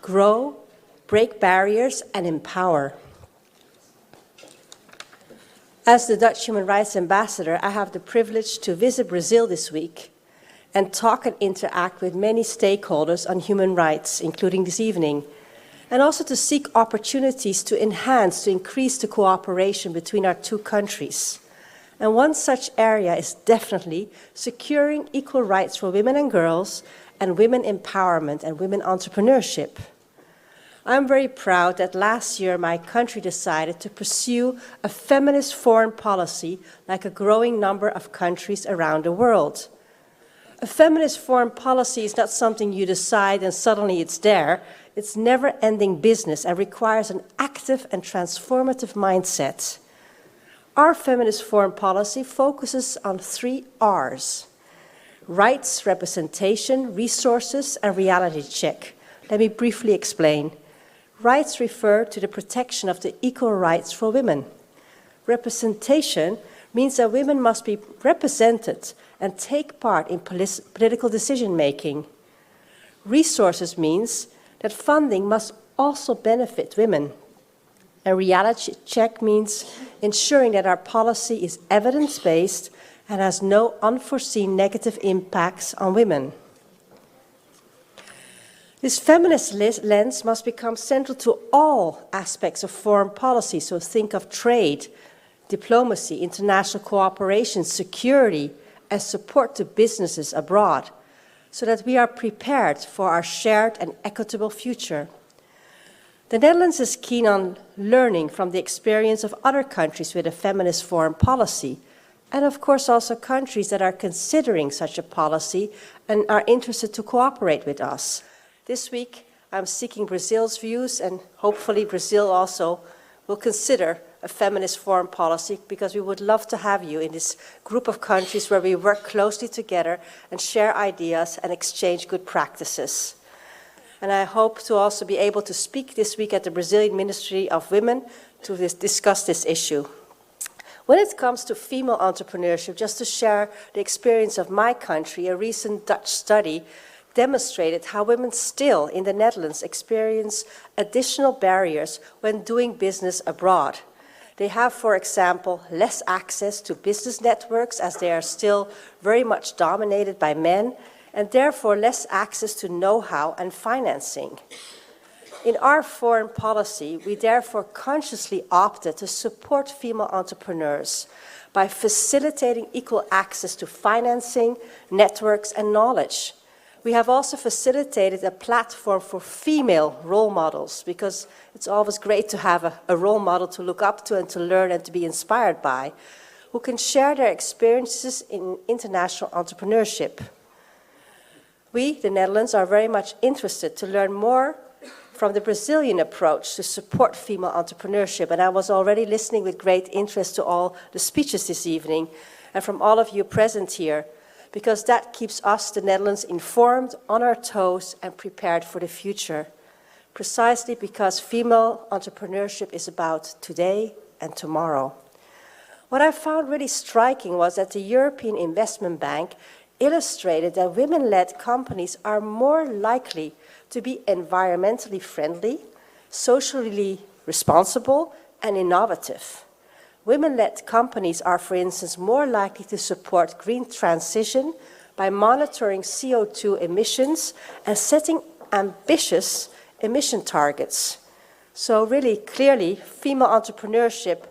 grow, break barriers, and empower. As the Dutch Human Rights Ambassador, I have the privilege to visit Brazil this week and talk and interact with many stakeholders on human rights, including this evening, and also to seek opportunities to enhance, to increase the cooperation between our two countries. And one such area is definitely securing equal rights for women and girls, and women empowerment and women entrepreneurship. I'm very proud that last year my country decided to pursue a feminist foreign policy like a growing number of countries around the world. A feminist foreign policy is not something you decide and suddenly it's there. It's never-ending business and requires an active and transformative mindset. Our feminist foreign policy focuses on 3 R's: rights, representation, resources, and reality check. Let me briefly explain. Rights refer to the protection of the equal rights for women. Representation means that women must be represented and take part in political decision-making. Resources means that funding must also benefit women. A reality check means ensuring that our policy is evidence-based and has no unforeseen negative impacts on women. This feminist lens must become central to all aspects of foreign policy, so think of trade, diplomacy, international cooperation, security, and support to businesses abroad, so that we are prepared for our shared and equitable future. The Netherlands is keen on learning from the experience of other countries with a feminist foreign policy, and of course also countries that are considering such a policy and are interested to cooperate with us. This week, I'm seeking Brazil's views, and hopefully Brazil also will consider a feminist foreign policy, because we would love to have you in this group of countries where we work closely together and share ideas and exchange good practices. And I hope to also be able to speak this week at the Brazilian Ministry of Women to discuss this issue. When it comes to female entrepreneurship, just to share the experience of my country, a recent Dutch study demonstrated how women still in the Netherlands experience additional barriers when doing business abroad. They have, for example, less access to business networks as they are still very much dominated by men, and therefore less access to know-how and financing. In our foreign policy, we therefore consciously opted to support female entrepreneurs by facilitating equal access to financing, networks, and knowledge. We have also facilitated a platform for female role models, because it's always great to have a role model to look up to and to learn and to be inspired by, who can share their experiences in international entrepreneurship. We, the Netherlands, are very much interested to learn more from the Brazilian approach to support female entrepreneurship. And I was already listening with great interest to all the speeches this evening and from all of you present here, because that keeps us, the Netherlands, informed, on our toes, and prepared for the future. Precisely because female entrepreneurship is about today and tomorrow. What I found really striking was that the European Investment Bank illustrated that women-led companies are more likely to be environmentally friendly, socially responsible, and innovative. Women-led companies are, for instance, more likely to support green transition by monitoring CO2 emissions and setting ambitious emission targets. So really, clearly, female entrepreneurship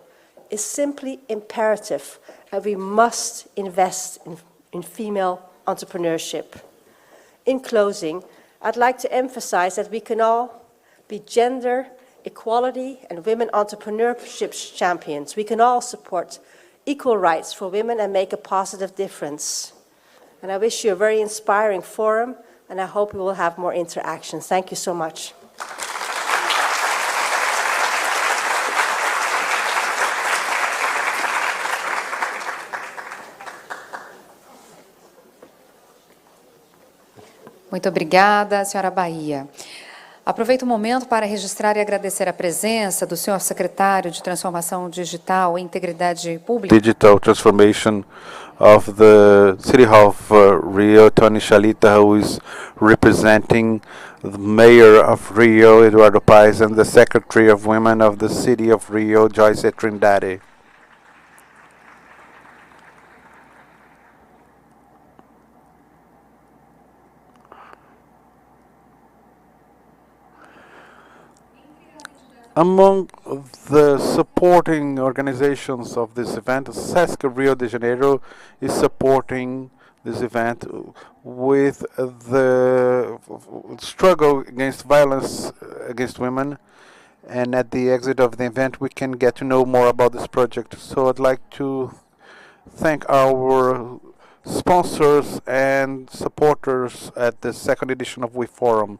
is simply imperative, and we must invest in female entrepreneurship. In closing, I'd like to emphasize that we can all be gender equality and women entrepreneurship champions. We can all support equal rights for women and make a positive difference. And I wish you a very inspiring forum, and I hope we will have more interactions. Thank you so much. Muito obrigada, senhora Bahia. Aproveito o momento para registrar e agradecer a presença do senhor secretário de Transformação Digital e Integridade Pública. Digital transformation of the City Hall of Rio, Tony Chalita, who is representing the Mayor of Rio, Eduardo Paes, and the Secretary of Women of the City of Rio, Joyce Trindade. Among the supporting organizations of this event, SESC Rio de Janeiro is supporting this event with the struggle against violence against women. And at the exit of the event, we can get to know more about this project. So I'd like to thank our sponsors and supporters at the second edition of WeForum.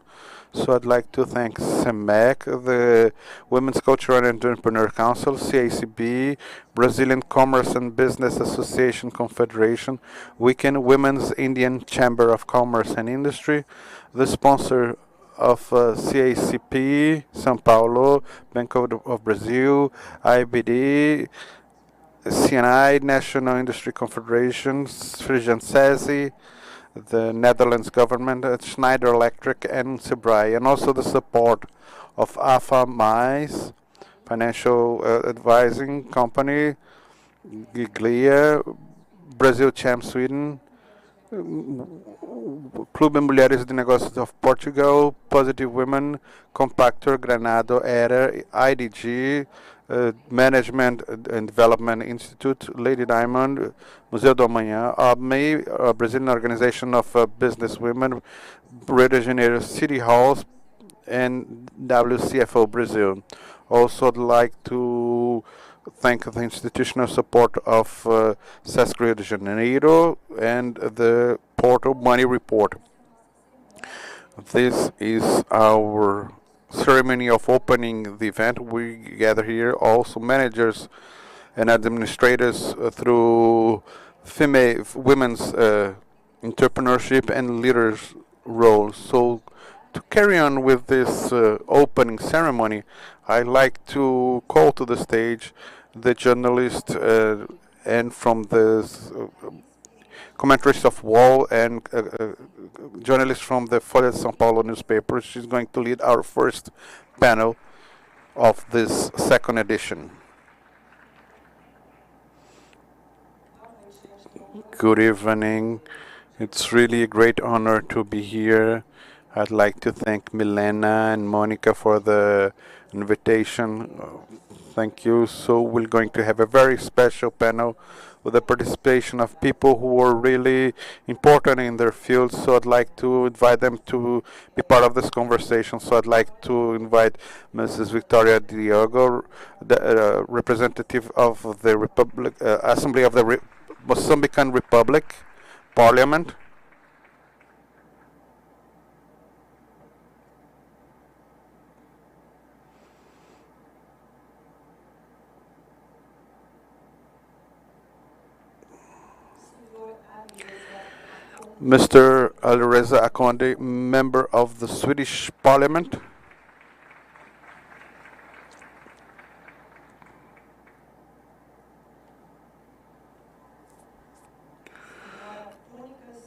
So I'd like to thank CEMEC, the Women's Cultural and Entrepreneur Council, CACB, Brazilian Commerce and Business Association Confederation, Weekend Women's Indian Chamber of Commerce and Industry, the sponsor of CACP, São Paulo, Banco of Brazil, IBD, CNI, National Industry Confederation, Frijan SESI, the Netherlands government, Schneider Electric, and Sebrae, and also the support of AFA Mais, financial advising company, Giglia, Brazil Champ Sweden, Clube Mulheres de Negócios of Portugal, Positive Women, Compactor, Granado, ERA, IDG, Management and Development Institute, Lady Diamond, Museu do Amanhã, ABME, Brazilian Organization of Business Women, Rio de Janeiro City Halls, and WCFO Brazil. Also, I'd like to thank the institutional support of SESC Rio de Janeiro and the portal Money Report. This is our ceremony of opening the event. We gather here also managers and administrators through women's entrepreneurship and leaders roles. So to carry on with this opening ceremony, I'd like to call to the stage the journalist and from the commentaries of Wall and journalist from the Folha de São Paulo newspaper. She's going to lead our first panel of this second edition. Good evening. It's really a great honor to be here. I'd like to thank Milena and Monica for the invitation. Thank you. So we're going to have a very special panel with the participation of people who are really important in their field. So I'd like to invite them to be part of this conversation. So I'd like to invite Mrs. Victoria Diogo, the representative of the Republic, Assembly of the Mozambican Republic, Parliament. Mr. Alireza Akonde, member of the Swedish Parliament.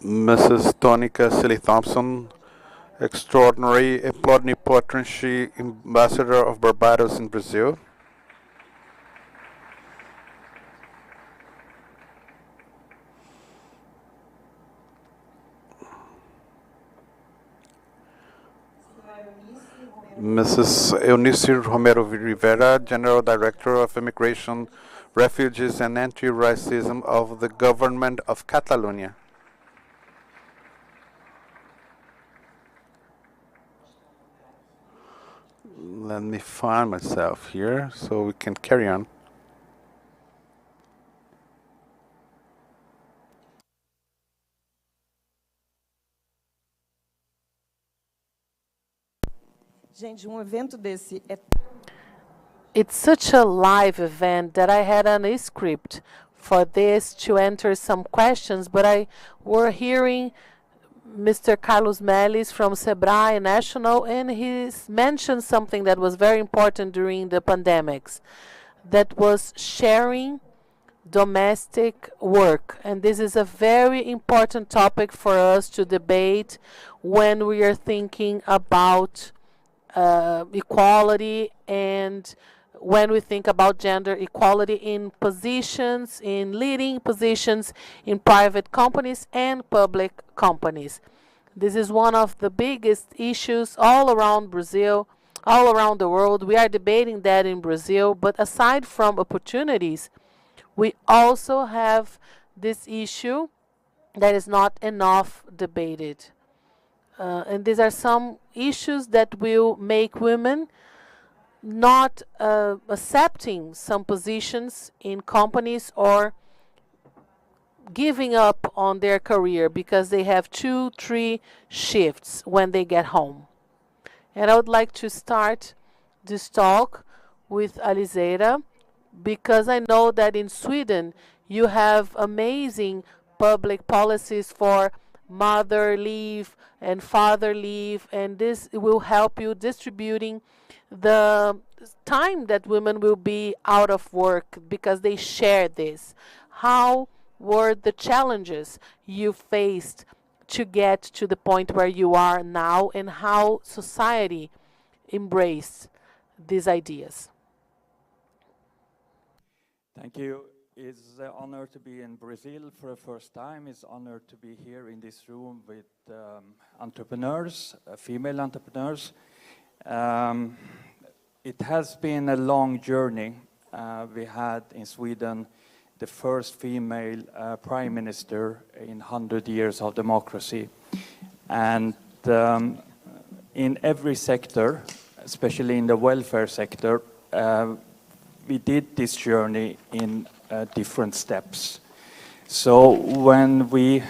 Mrs. Tonica Silly Thompson, extraordinary and plenipotentiary ambassador of Barbados in Brazil. Mrs. Eunice Romero Rivera, General Director of Immigration, Refugees and Anti-Racism of the Government of Catalonia. Let me find myself here so we can carry on. It's such a live event that I had a script for this to enter some questions, but were hearing Mr. Carlos Melis from Sebrae National, and he's mentioned something that was very important during the pandemics, that was sharing domestic work. And this is a very important topic for us to debate when we are thinking about equality and when we think about gender equality in positions, in leading positions in private companies and public companies. This is one of the biggest issues all around Brazil, all around the world. We are debating that in Brazil, but aside from opportunities, we also have this issue that is not enough debated. And these are some issues that will make women not accepting some positions in companies or giving up on their career because they have 2-3 shifts when they get home. And I would like to start this talk with Alizeira because I know that in Sweden you have amazing public policies for mother leave and father leave, and this will help you distributing the time that women will be out of work because they share this. How were the challenges you faced to get to the point where you are now, and how society embraced these ideas? Thank you. It's an honor to be in Brazil for the first time. It's an honor to be here in this room with entrepreneurs, female entrepreneurs. It has been a long journey. We had in Sweden the first female prime minister in 100 years of democracy. And in every sector, especially in the welfare sector, we did this journey in different steps. So when we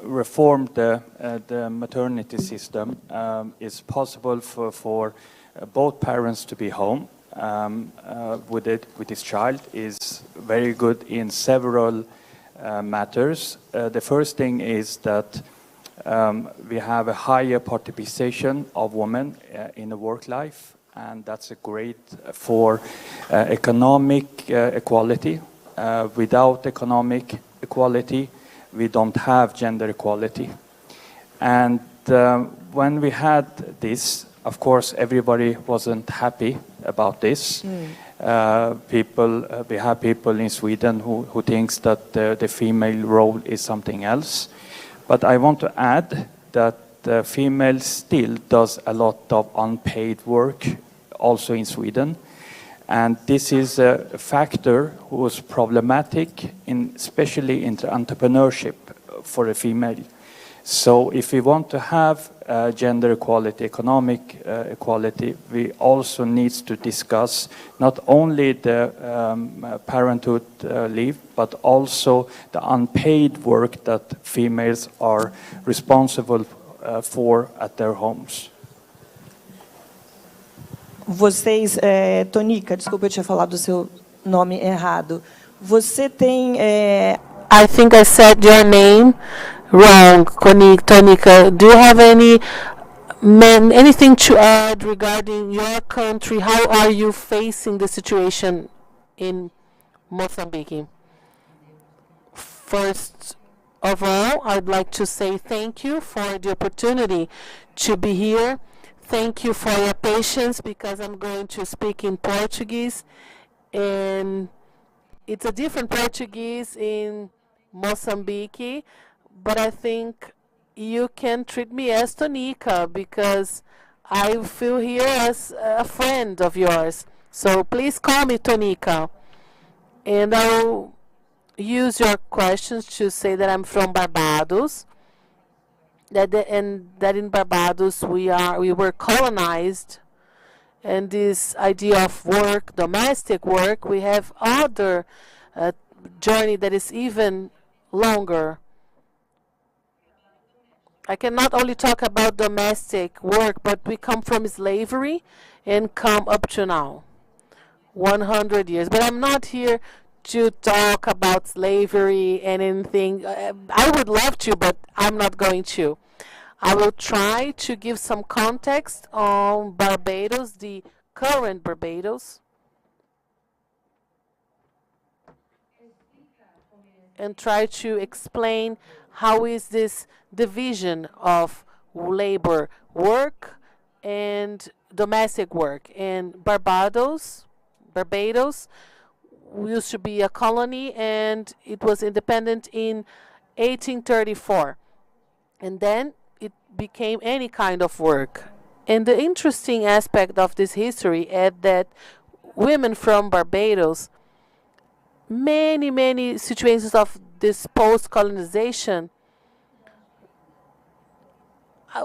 reformed the maternity system, it's possible for both parents to be home with his child. Is very good in several matters. The first thing is that we have a higher participation of women in the work life, and that's a great for economic equality. Without economic equality, we don't have gender equality. And when we had this, of course, everybody wasn't happy about this. We have people in Sweden who thinks that the female role is something else. But I want to add that the female still does a lot of unpaid work also in Sweden. And this is a factor who is problematic, especially in the entrepreneurship for a female. So if we want to have gender equality, economic equality, we also need to discuss not only the parenthood leave, but also the unpaid work that females are responsible for at their homes. Vocês, Tonica, desculpa, eu tinha falado o seu nome errado. Você tem... I think I said your name wrong, Tonica. Do you have anything to add regarding your country? How are you facing the situation in Mozambique? First of all, I'd like to say thank you for the opportunity to be here. Thank you for your patience, because I'm going to speak in Portuguese, and it's a different Portuguese in Mozambique, but I think you can treat me as Tonica, because I feel here as a friend of yours. So please call me Tonica. And I'll use your questions to say that I'm from Barbados, and that in Barbados we were colonized, and this idea of work, domestic work, we have other journey that is even longer. I can not only talk about domestic work, but we come from slavery and come up to now, 100 years. But I'm not here to talk about slavery and anything. I would love to, but I'm not going to. I will try to give some context on Barbados, the current Barbados, and try to explain how is this division of labor, work and domestic work. And Barbados used to be a colony, and it was independent in 1834. And then it became any kind of work. And the interesting aspect of this history is that women from Barbados, many situations of this post-colonization,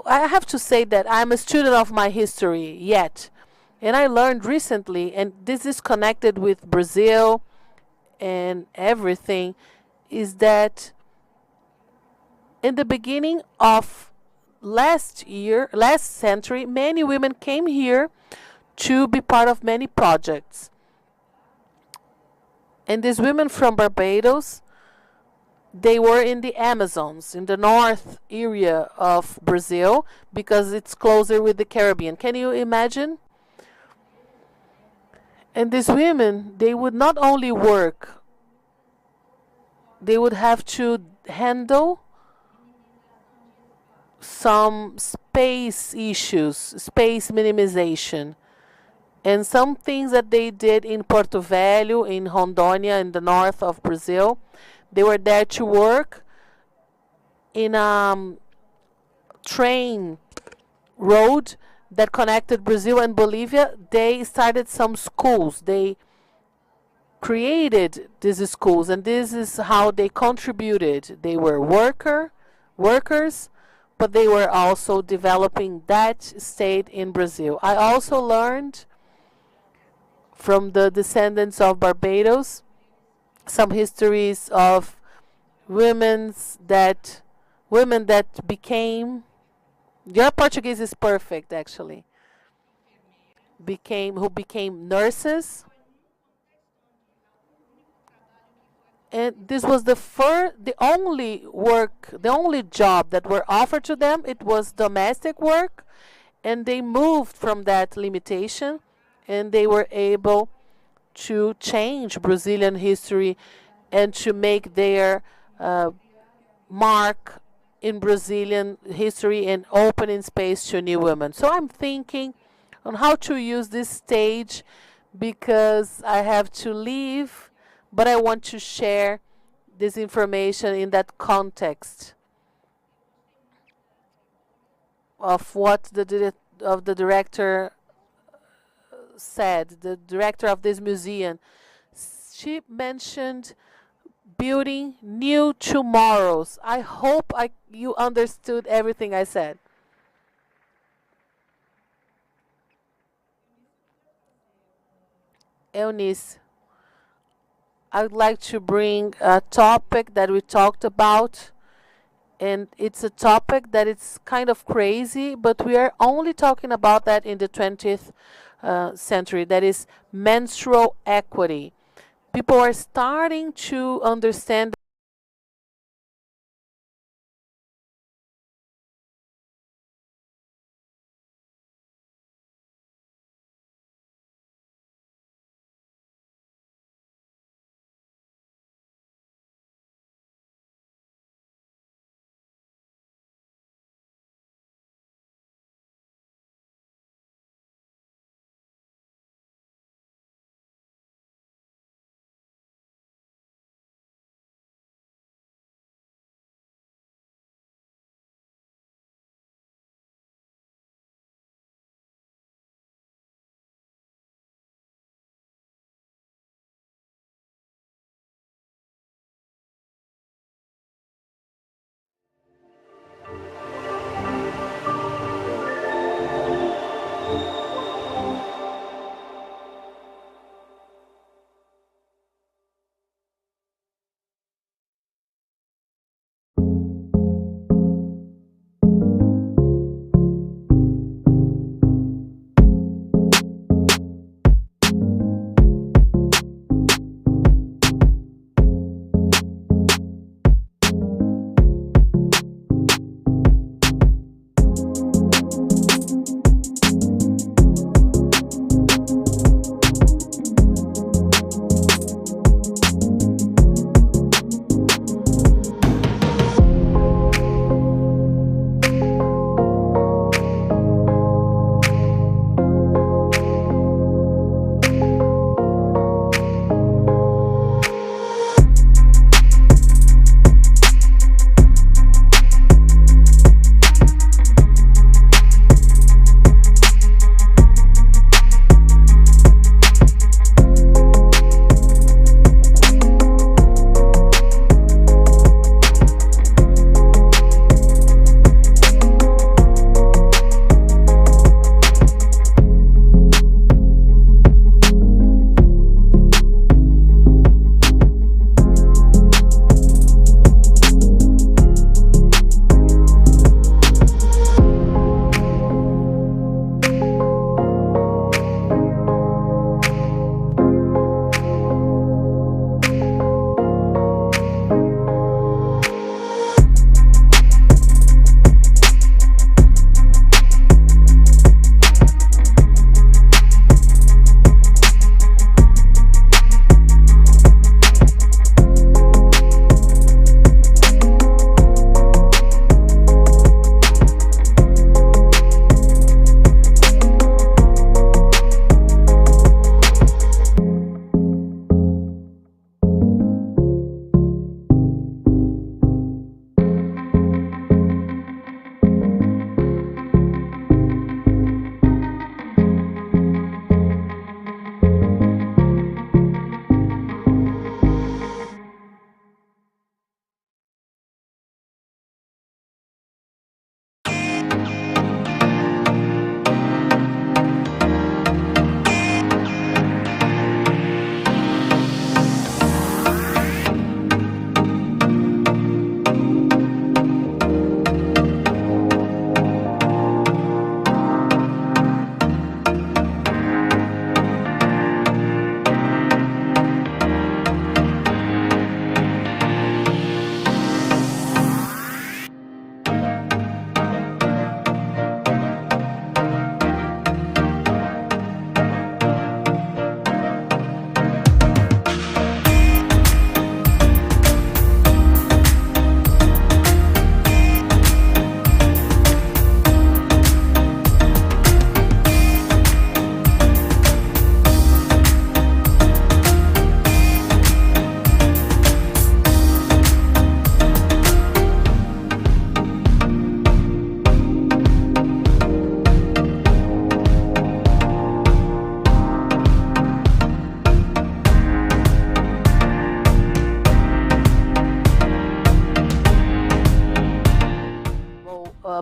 I have to say that I'm a student of my history yet. And I learned recently, and this is connected with Brazil and everything, is that in the beginning of last century, many women came here to be part of many projects. And these women from Barbados, they were in the Amazons, in the north area of Brazil, because it's closer with the Caribbean. Can you imagine? And these women, they would not only work, they would have to handle some space issues, space minimization. And some things that they did in Porto Velho, in Rondônia, in the north of Brazil, they were there to work in a train road that connected Brazil and Bolivia. They started some schools. They created these schools, and this is how they contributed. They were workers, but they were also developing that state in Brazil. I also learned from the descendants of Barbados some histories of women that became, your Portuguese is perfect actually, who became nurses. And this was the only job that were offered to them. It was domestic work, and they moved from that limitation, and they were able to change Brazilian history and to make their mark in Brazilian history and opening space to new women. So I'm thinking on how to use this stage because I have to leave, but I want to share this information in that context of what the director said, the director of this museum. She mentioned building new tomorrows. I hope you understood everything I said. Eunice, I would like to bring a topic that we talked about, and it's a topic that it's kind of crazy, but we are only talking about that in the 20th century. That is menstrual equity. People are starting to understand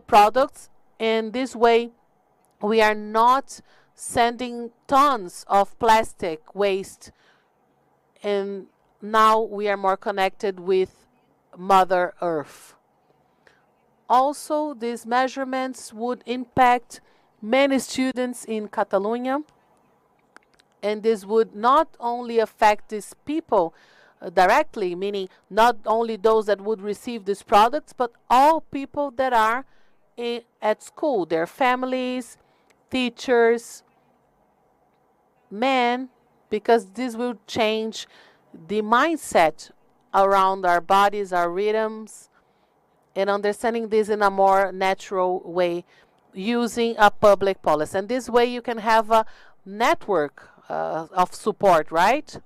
products, and this way we are not sending tons of plastic waste, and now we are more connected with Mother Earth. Also, these measurements would impact many students in Catalonia, and this would not only affect these people directly, meaning not only those that would receive these products, but all people that are at school, their families, teachers, men, because this will change the mindset around our bodies, our rhythms, and understanding this in a more natural way using a public policy. And this way you can have a network of support, right?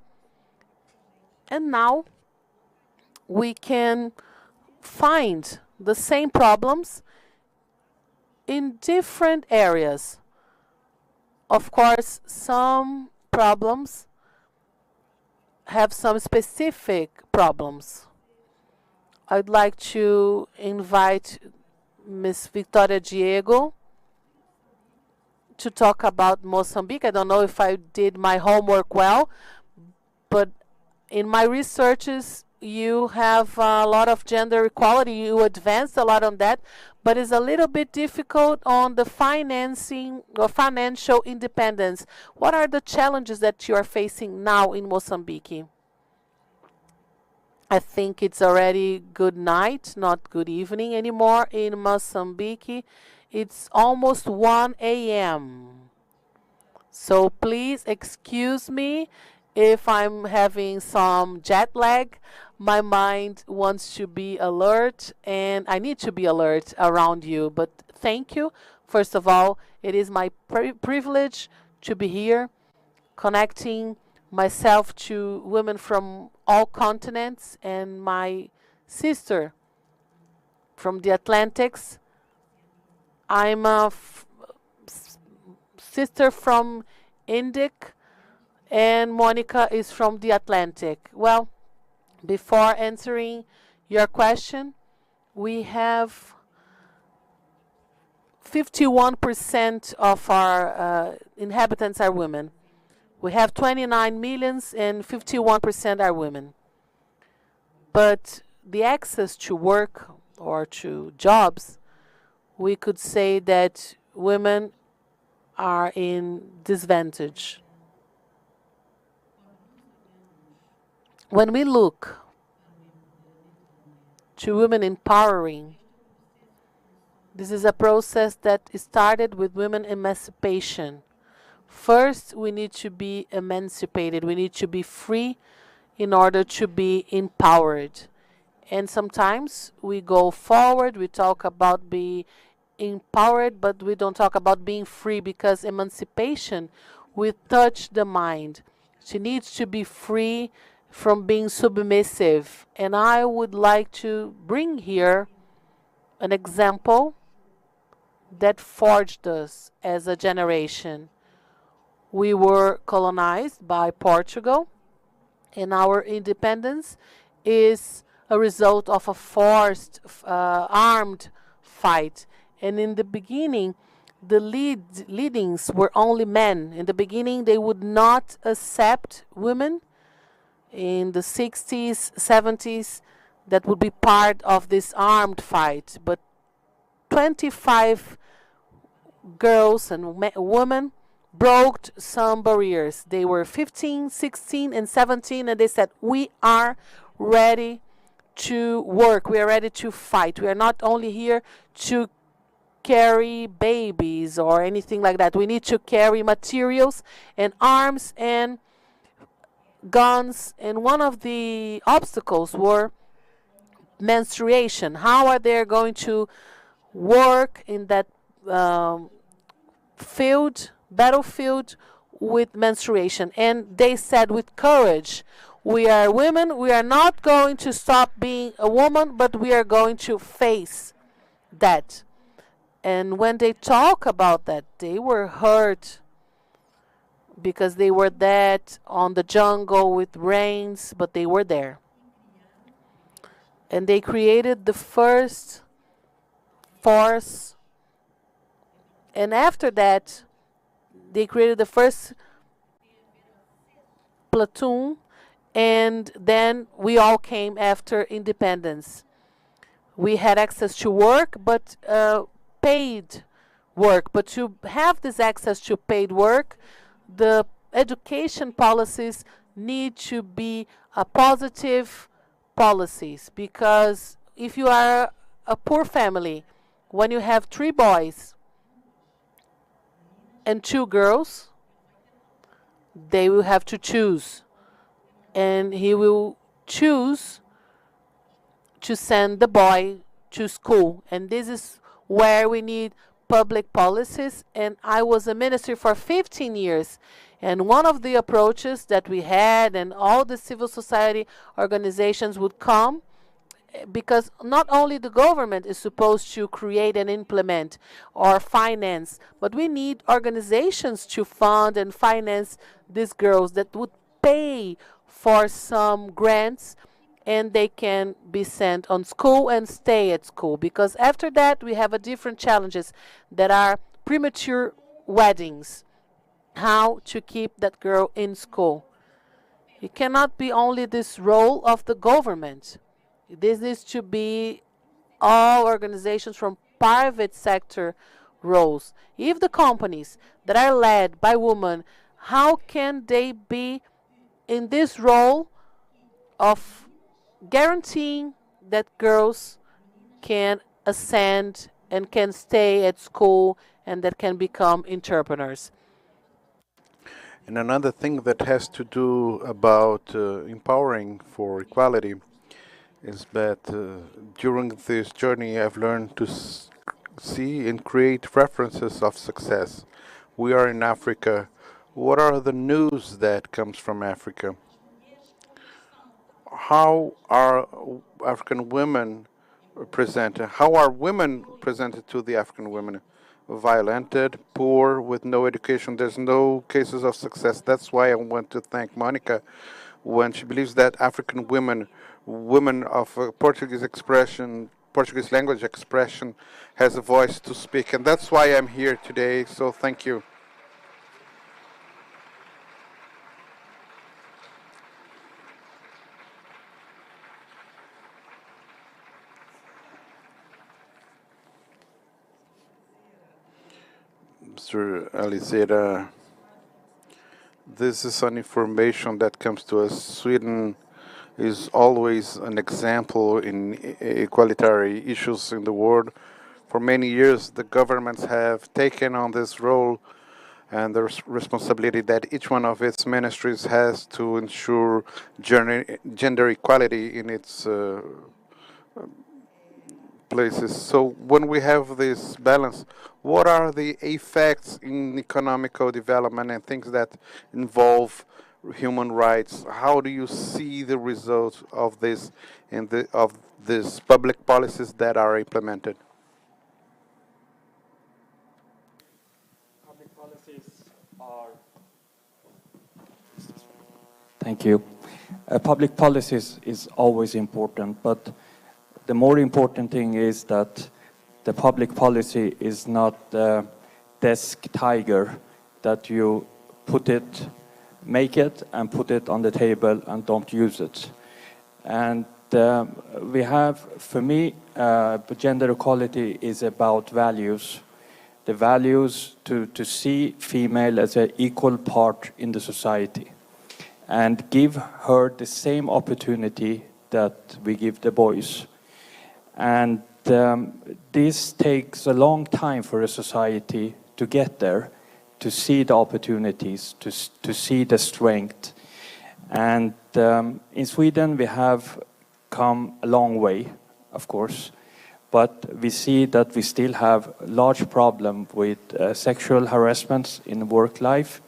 And now we can find the same problems in different areas. Of course, some problems have some specific problems. I'd like to invite Ms. Victoria Diego to talk about Mozambique. I don't know if I did my homework well, but in my researches, you have a lot of gender equality. You advanced a lot on that, but it's a little bit difficult on the financing or financial independence. What are the challenges that you are facing now in Mozambique? I think it's already good night, not good evening anymore in Mozambique. It's almost 1 a.m. So please excuse me if I'm having some jet lag. My mind wants to be alert, and I need to be alert around you. But thank you. First of all, it is my privilege to be here, connecting myself to women from all continents, and my sister from the Atlantics. I'm a sister from Indic, and Monica is from the Atlantic. Well, before answering your question, we have 51% of our inhabitants are women. We have 29 millions and 51% are women. But the access to work or to jobs, we could say that women are in disadvantage. When we look to women empowering, this is a process that started with women emancipation. First, we need to be emancipated. We need to be free in order to be empowered. And sometimes we go forward, we talk about being empowered, but we don't talk about being free, because emancipation will touch the mind. She needs to be free from being submissive. And I would like to bring here an example that forged us as a generation. We were colonized by Portugal, and our independence is a result of a forced, armed fight. And in the beginning, the leadings were only men. In the beginning, they would not accept women. In the 60s, 70s, that would be part of this armed fight. But 25 girls and women broke some barriers. They were 15, 16, and 17, and they said, we are ready to work. We are ready to fight. We are not only here to carry babies or anything like that. We need to carry materials and arms and guns. And one of the obstacles were menstruation. How are they going to work in that battlefield with menstruation? And they said with courage, we are women, we are not going to stop being a woman, but we are going to face that. And when they talk about that, they were hurt because they were that on the jungle with rains, but they were there. And they created the first force. And after that, they created the first platoon, and then we all came after independence. We had access to work, but paid work. But to have this access to paid work, the education policies need to be positive policies, because if you are a poor family, when you have 3 boys and 2 girls, they will have to choose, and he will choose to send the boy to school. And this is where we need public policies. And I was a minister for 15 years. And one of the approaches that we had, and all the civil society organizations would come, because not only the government is supposed to create and implement or finance, but we need organizations to fund and finance these girls that would pay for some grants, and they can be sent on school and stay at school. Because after that, we have a different challenges that are premature weddings. How to keep that girl in school. It cannot be only this role of the government. This needs to be all organizations from private sector roles. If the companies that are led by women, how can they be in this role of guaranteeing that girls can ascend and can stay at school and that can become entrepreneurs? And another thing that has to do about empowering for equality is that during this journey I've learned to see and create references of success. We are in Africa. What are the news that comes from Africa? How are African women presented? How are women presented to the African women? Violented, poor, with no education. There's no cases of success. That's why I want to thank Monica when she believes that African women, women of Portuguese expression, Portuguese language expression, has a voice to speak. And that's why I'm here today. So thank you. Mr. Alizera, this is an information that comes to us. Sweden is always an example in equalitarian issues in the world. For many years, the governments have taken on this role and the responsibility that each one of its ministries has to ensure gender equality in its places. So when we have this balance, what are the effects in economical development and things that involve human rights? How do you see the results of this of these public policies that are implemented? Public policies are. Thank you. Public policies is always important, but the more important thing is that the public policy is not the desk tiger that you make it and put it on the table and don't use it. And we have, for me, gender equality is about values. The values to see female as an equal part in the society and give her the same opportunity that we give the boys. And this takes a long time for a society to get there, to see the opportunities, to see the strength. And in Sweden, we have come a long way, of course, but we see that we still have a large problem with sexual harassment in work life.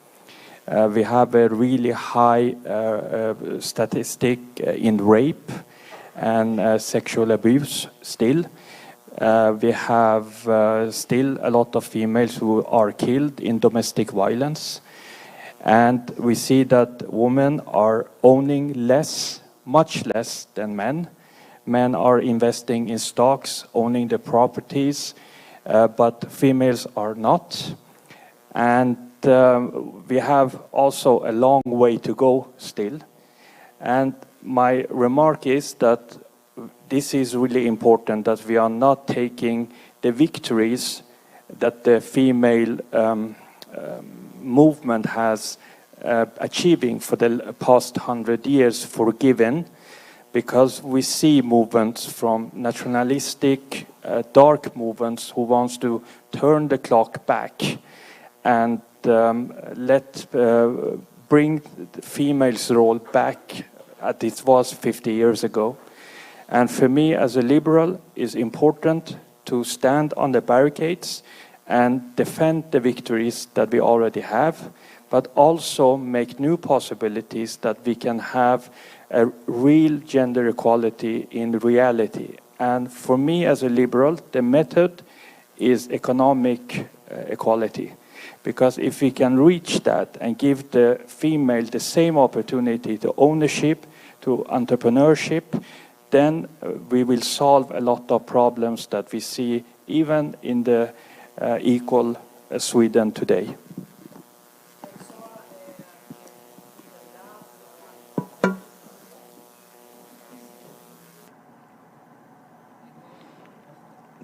We have a really high statistic in rape and sexual abuse still. We have still a lot of females who are killed in domestic violence. And we see that women are owning less, much less than men, Men are investing in stocks, owning the properties, but females are not. And we have also a long way to go still. And my remark is that this is really important, that we are not taking the victories that the female movement has achieving for the past 100 years for given, because we see movements from nationalistic, dark movements who wants to turn the clock back and bring the female's role back as it was 50 years ago. And for me, as a liberal, it's important to stand on the barricades and defend the victories that we already have, but also make new possibilities that we can have a real gender equality in reality. And for me, as a liberal, the method is economic equality. Because if we can reach that and give the female the same opportunity to ownership, to entrepreneurship, then we will solve a lot of problems that we see even in the equal Sweden today.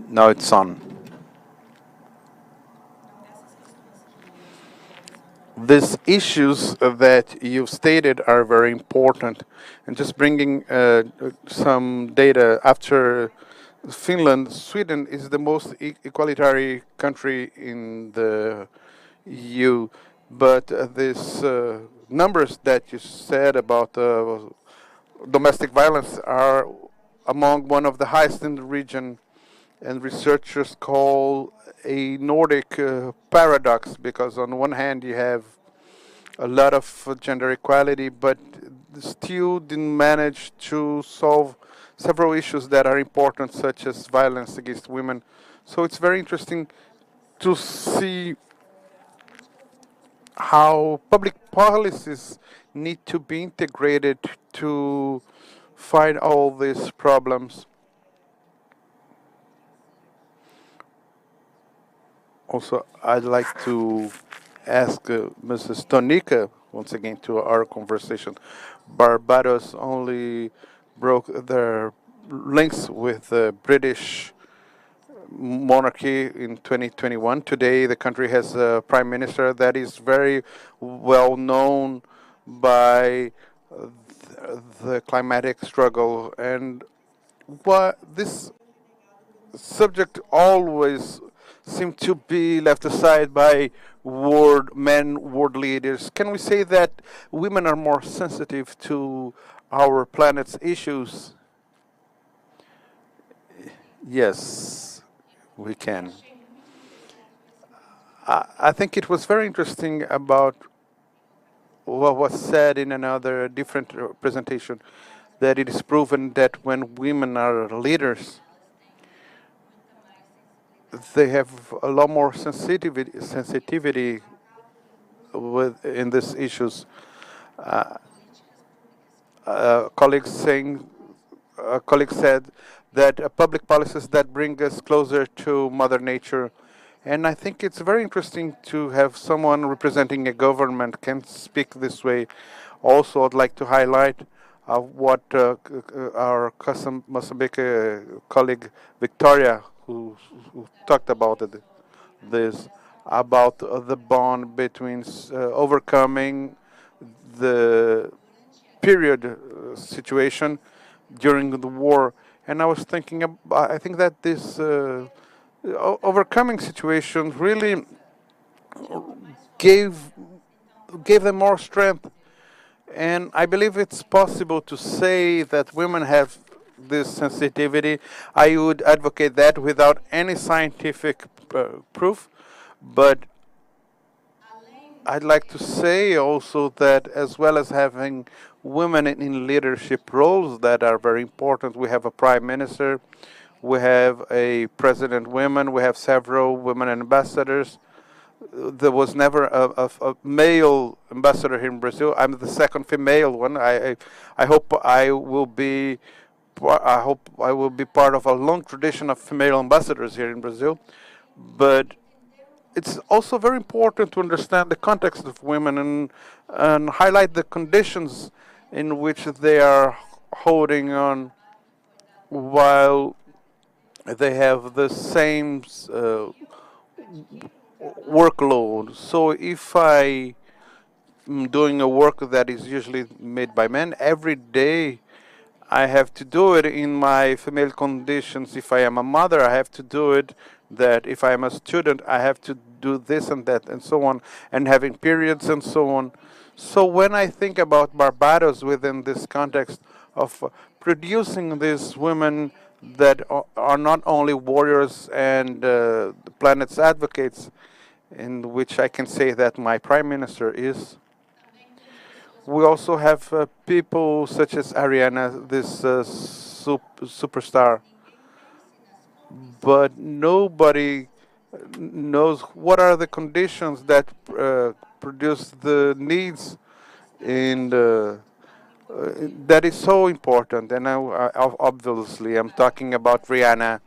Now it's on. These issues that you've stated are very important. And just bringing some data, after Finland, Sweden is the most equalitarian country in the EU. But these numbers that you said about domestic violence are among one of the highest in the region, and researchers call a Nordic paradox, because on one hand you have a lot of gender equality, but still didn't manage to solve several issues that are important, such as violence against women. So it's very interesting to see how public policies need to be integrated to fight all these problems. Also, I'd like to ask Mrs. Tonica once again to our conversation. Barbados only broke their links with the British monarchy in 2021. Today, the country has a prime minister that is very well known by the climatic struggle, and what this subject always seemed to be left aside by world leaders. Can we say that women are more sensitive to our planet's issues? Yes, we can. I think it was very interesting about what was said in another different presentation, that it is proven that when women are leaders, they have a lot more sensitivity in these issues. Colleagues said that public policies that bring us closer to Mother Nature. And I think it's very interesting to have someone representing a government can speak this way. Also, I'd like to highlight what our Mozambique colleague Victoria, who talked about this, about the bond between overcoming the period situation during the war. And I was thinking, I think that this overcoming situation really gave them more strength. And I believe it's possible to say that women have this sensitivity. I would advocate that without any scientific proof. But I'd like to say also that, as well as having women in leadership roles that are very important, we have a prime minister, we have a president woman, we have several women ambassadors. There was never a male ambassador here in Brazil. I'm the second female one. I hope I will be I hope I will be part of a long tradition of female ambassadors here in Brazil. But it's also very important to understand the context of women and highlight the conditions in which they are holding on while they have the same workload. So if I am doing a work that is usually made by men, every day I have to do it in my female conditions. If I am a mother, I have to do it. That if I am a student, I have to do this and that and so on, and having periods and so on. So when I think about Barbados within this context of producing these women that are not only warriors and the planet's advocates, in which I can say that my prime minister is, we also have people such as Ariana, this superstar, but nobody knows what are the conditions that produce the needs in the that is so important. And obviously I'm talking about Rihanna,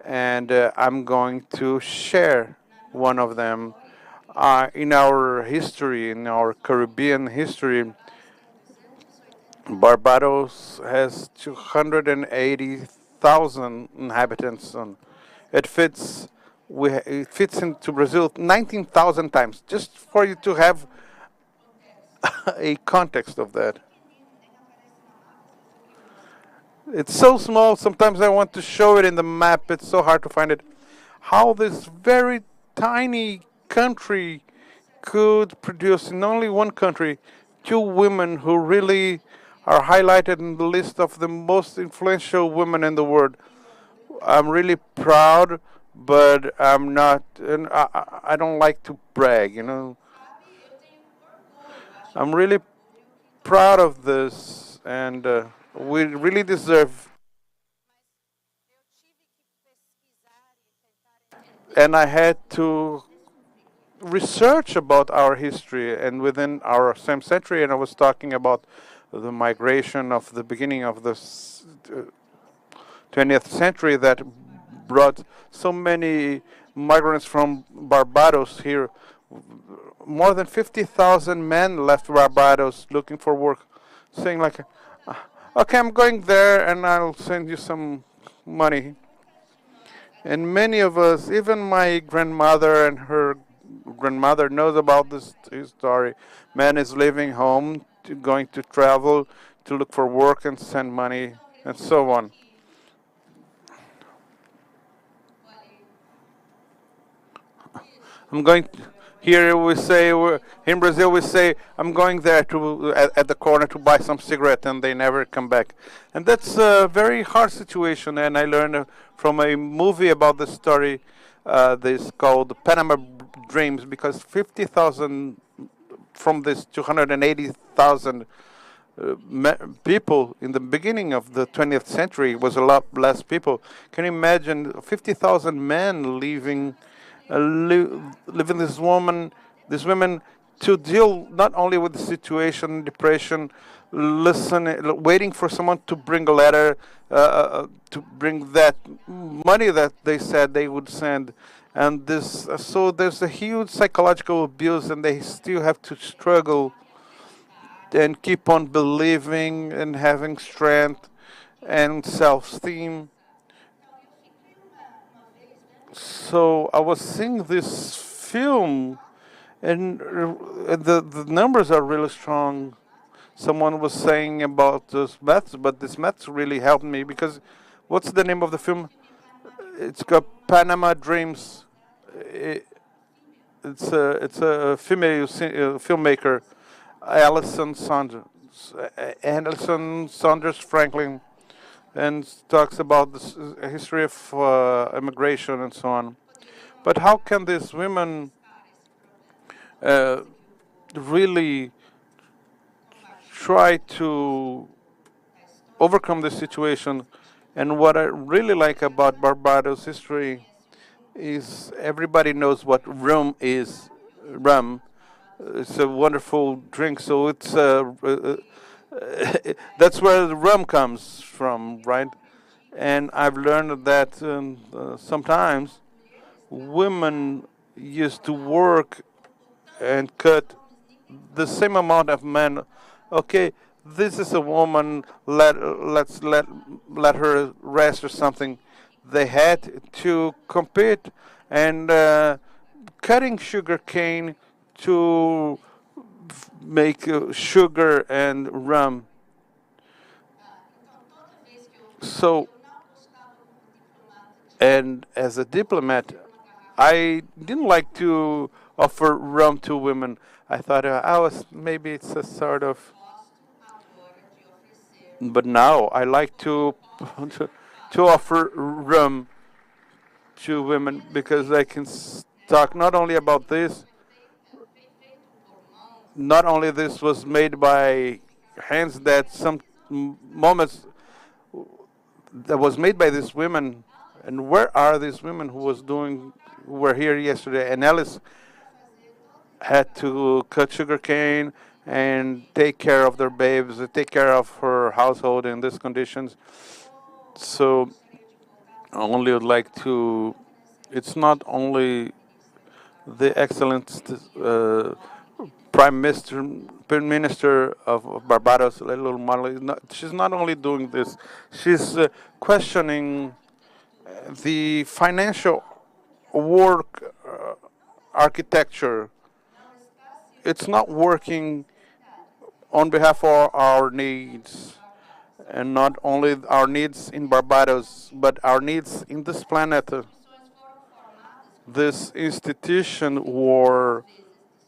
and I'm going to share one of them. In our history, in our Caribbean history, Barbados has 280,000 inhabitants. It fits it fits into Brazil 19,000 times. Just for you to have a context of that. It's so small. Sometimes I want to show it in the map. It's so hard to find it. How this very tiny country could produce in only one country two women who really are highlighted in the list of the most influential women in the world. I'm really proud, but I'm not, and I don't like to brag, you know. I'm really proud of this, and we really deserve. And I had to research about our history and within our same century, and I was talking about the migration of the beginning of the 20th century that brought so many migrants from Barbados here. More than 50,000 men left Barbados looking for work, saying like, okay, I'm going there and I'll send you some money. And many of us, even my grandmother and her grandmother knows about this story. Man is leaving home, going to travel, to look for work and send money and so on. I'm going here we say in Brazil we say I'm going there to at the corner to buy some cigarette, and they never come back. And that's a very hard situation, and I learned from a movie about the story this called Panama Dreams, because 50,000 from this 280,000 people in the beginning of the 20th century was a lot less people. Can you imagine 50,000 men leaving this women to deal not only with the situation, depression, waiting for someone to bring a letter, to bring that money that they said they would send, and this. So there's a huge psychological abuse, and they still have to struggle and keep on believing and having strength and self-esteem. So I was seeing this film, and the numbers are really strong. Someone was saying about this maths, but this maths really helped me, because what's the name of the film? It's called Panama Dreams. It's a female filmmaker, Alison Saunders Franklin, and talks about the history of immigration and so on. But how can these women really try to overcome this situation? And what I really like about Barbados history is everybody knows what rum is. Rum. It's a wonderful drink. So it's that's where the rum comes from, right? And I've learned that sometimes women used to work and cut the same amount of men. Okay, this is a woman. Let her rest or something. They had to compete and cutting sugar cane to make sugar and rum. So, and as a diplomat, I didn't like to offer rum to women. I thought I was maybe it's a sort of, but now I like to to offer rum to women because I can talk not only about this, not only this was made by hands that some moments that was made by these women, and where are these women who were here yesterday? And Alice had to cut sugar cane and take care of their babes, take care of her household in these conditions. So I only would like to. It's not only the excellent Prime Minister of Barbados, Little Marley. She's not only doing this; she's questioning the financial work architecture. It's not working on behalf of our needs, and not only our needs in Barbados, but our needs in this planet. This institution were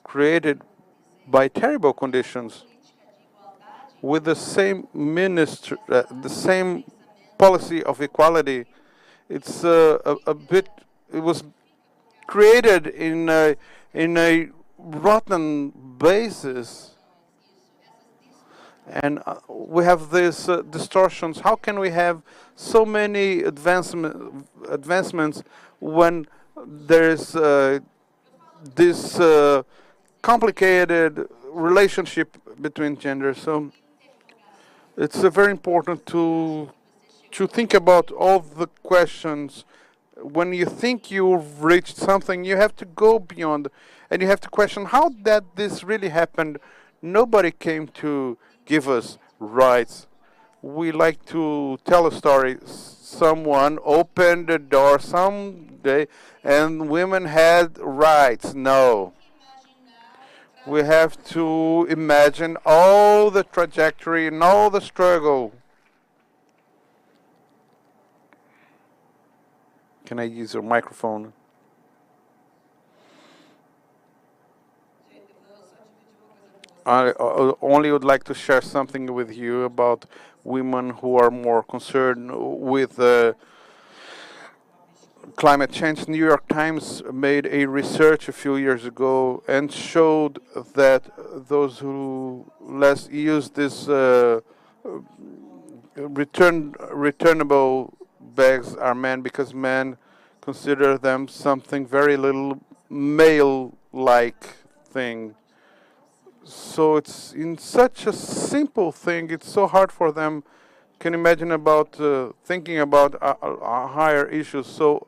created by terrible conditions with the same minister, the same policy of equality. It's a bit. It was created in a rotten basis, and we have these distortions. How can we have so many advancements when there's this complicated relationship between genders? So it's very important to think about all the questions. When you think you've reached something, you have to go beyond, and you have to question how that this really happened. Nobody came to give us rights. We like to tell a story. Someone opened the door someday, and women had rights. No. We have to imagine all the trajectory and all the struggle. Can I use your microphone? I only would like to share something with you about women who are more concerned with climate change. New York Times made a research a few years ago and showed that those who less use this returnable bags are men, because men consider them something very little male-like thing. So it's in such a simple thing, it's so hard for them. Can imagine about thinking about higher issues. So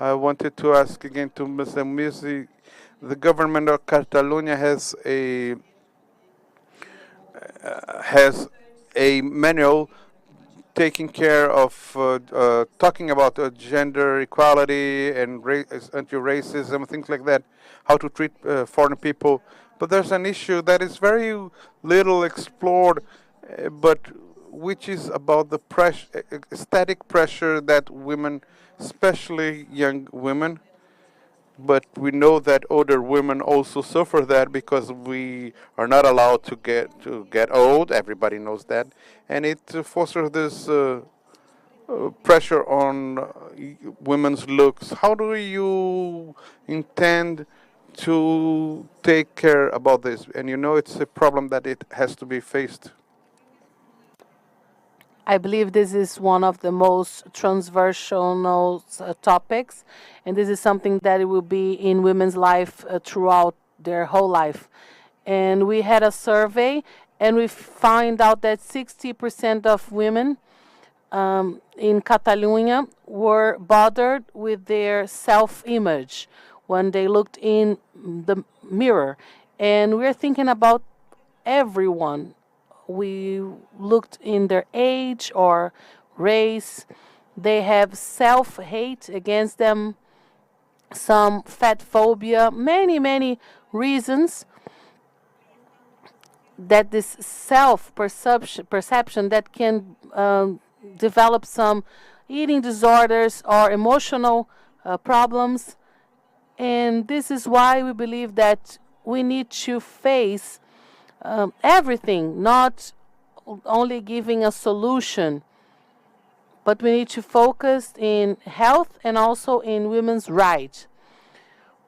I wanted to ask again to Mr. Misi, the government of Catalonia has a manual taking care of talking about gender equality and anti-racism, things like that, how to treat foreign people. But there's an issue that is very little explored, but which is about the static pressure that women, especially young women, but we know that older women also suffer that because we are not allowed to get old. Everybody knows that, and it fosters this pressure on women's looks. How do you intend to take care about this? And you know, it's a problem that it has to be faced. I believe this is one of the most transversal topics, and this is something that it will be in women's life throughout their whole life. And we had a survey, And we find out that 60% of women in Catalonia were bothered with their self-image when they looked in the mirror. And we're thinking about everyone. We looked in their age or race. They have self-hate against them, some fat phobia, many reasons that this self-perception that can develop some eating disorders or emotional problems. And this is why we believe that we need to face everything, not only giving a solution, but we need to focus in health and also in women's rights.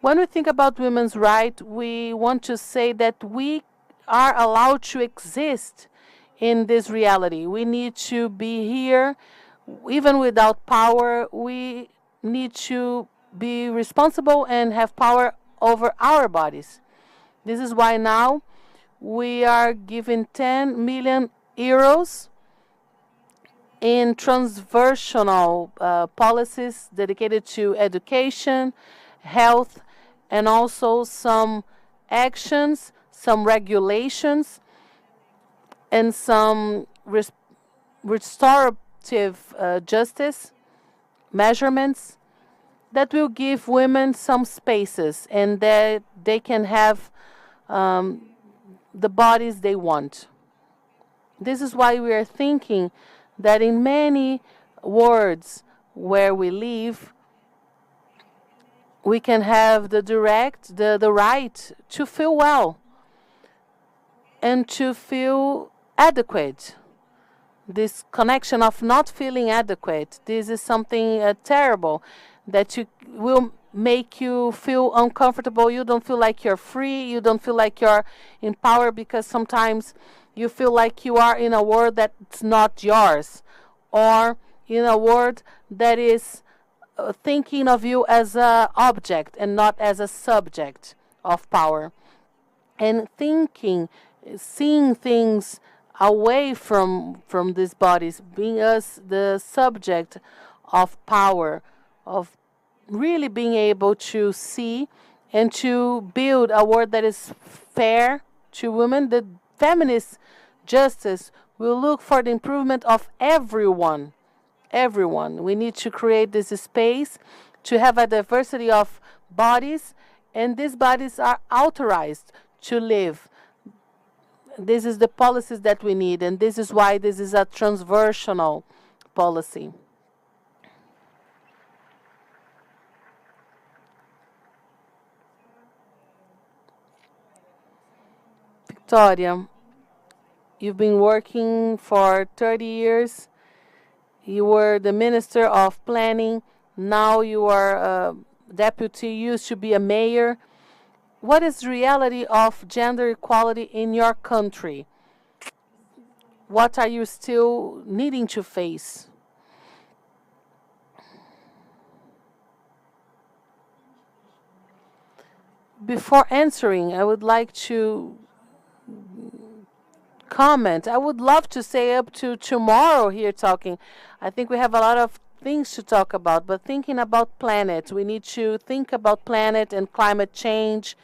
When we think about women's rights, we want to say that we are allowed to exist in this reality. We need to be here even without power. We need to be responsible and have power over our bodies. This is why now we are giving 10 million euros in transversal policies dedicated to education, health, and also some actions, some regulations, and some restorative justice measurements that will give women some spaces and that they can have the bodies they want. This is why we are thinking that in many words where we live, we can have the right to feel well and to feel adequate. This connection of not feeling adequate, this is something terrible that will make you feel uncomfortable. You don't feel like you're free. You don't feel like you're in power because sometimes you feel like you are in a world that's not yours, or in a world that is thinking of you as an object and not as a subject of power. And seeing things away from these bodies, being us the subject of power, of really being able to see and to build a world that is fair to women. The feminist justice will look for the improvement of everyone. Everyone. We need to create this space to have a diversity of bodies, and these bodies are authorized to live. This is the policies that we need, and this is why this is a transversal policy. Victoria, you've been working for 30 years. You were the Minister of Planning. Now you are a deputy. You used to be a mayor. What is the reality of gender equality in your country? What are you still needing to face? Before answering, I would like to comment. I would love to stay up to tomorrow here talking. I think we have a lot of things to talk about, but thinking about planet, we need to think about planet and climate change.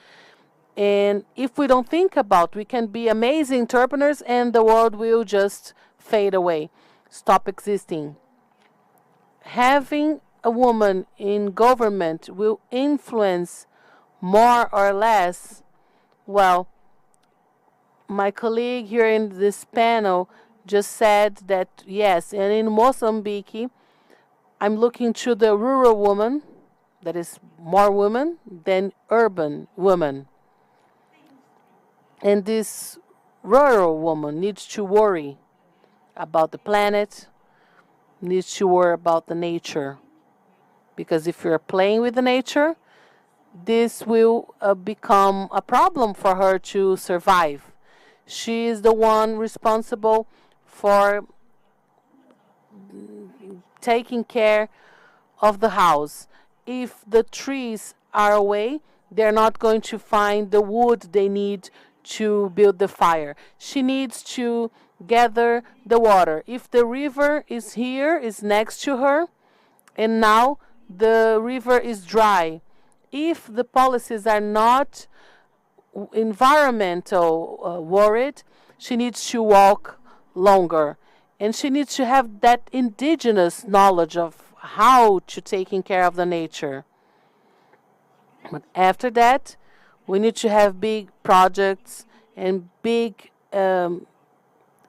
And if we don't think about, we can be amazing entrepreneurs and the world will just fade away, stop existing. Having a woman in government will influence more or less. Well, my colleague here in this panel just said that yes, and in Mozambique, I'm looking to the rural woman, that is more women than urban women. And this rural woman needs to worry about the planet, needs to worry about the nature. Because if you're playing with the nature, this will become a problem for her to survive. She is the one responsible for taking care of the house. If the trees are away, they're not going to find the wood they need to build the fire. She needs to gather the water. If the river is here, is next to her, and now the river is dry, if the policies are not environmental worried, she needs to walk longer. And she needs to have that indigenous knowledge of how to taking care of the nature. But after that, we need to have big projects and big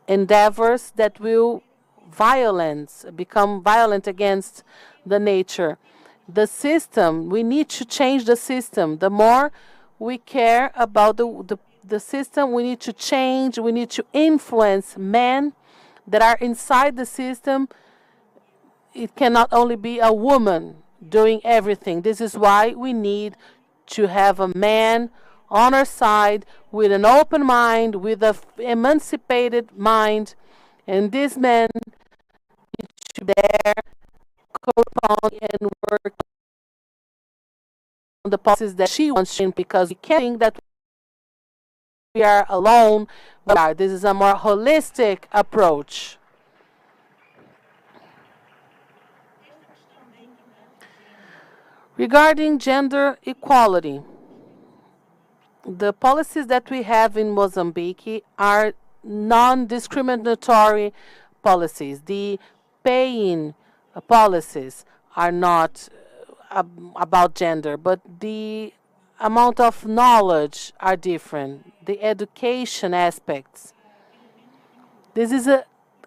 endeavors that will become violent against the nature. The system, we need to change the system. The more we care about the system, we need to change, we need to influence men that are inside the system. It cannot only be a woman doing everything. This is why we need to have a man on our side with an open mind, with an emancipated mind, and this man should dare correspond and work on the policies that she wants to, because we can't think that we are alone. This is a more holistic approach. Regarding gender equality, the policies that we have in Mozambique are non-discriminatory policies. The paying policies are not about gender, but the amount of knowledge are different. The education aspects. This is an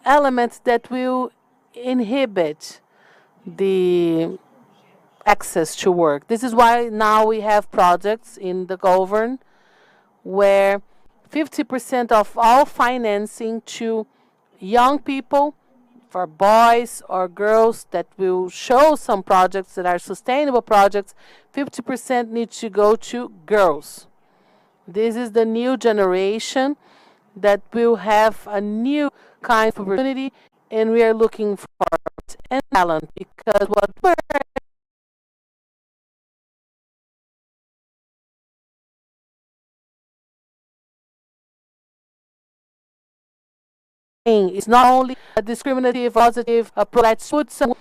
element that will inhibit the access to work. This is why now we have projects in the government where 50% of all financing to young people, for boys or girls, that will show some projects that are sustainable projects, 50% needs to go to girls. This is the new generation that will have a new kind of opportunity, and we are looking for it and talent, because what we're it's not only a discriminative, positive approach. Let's put some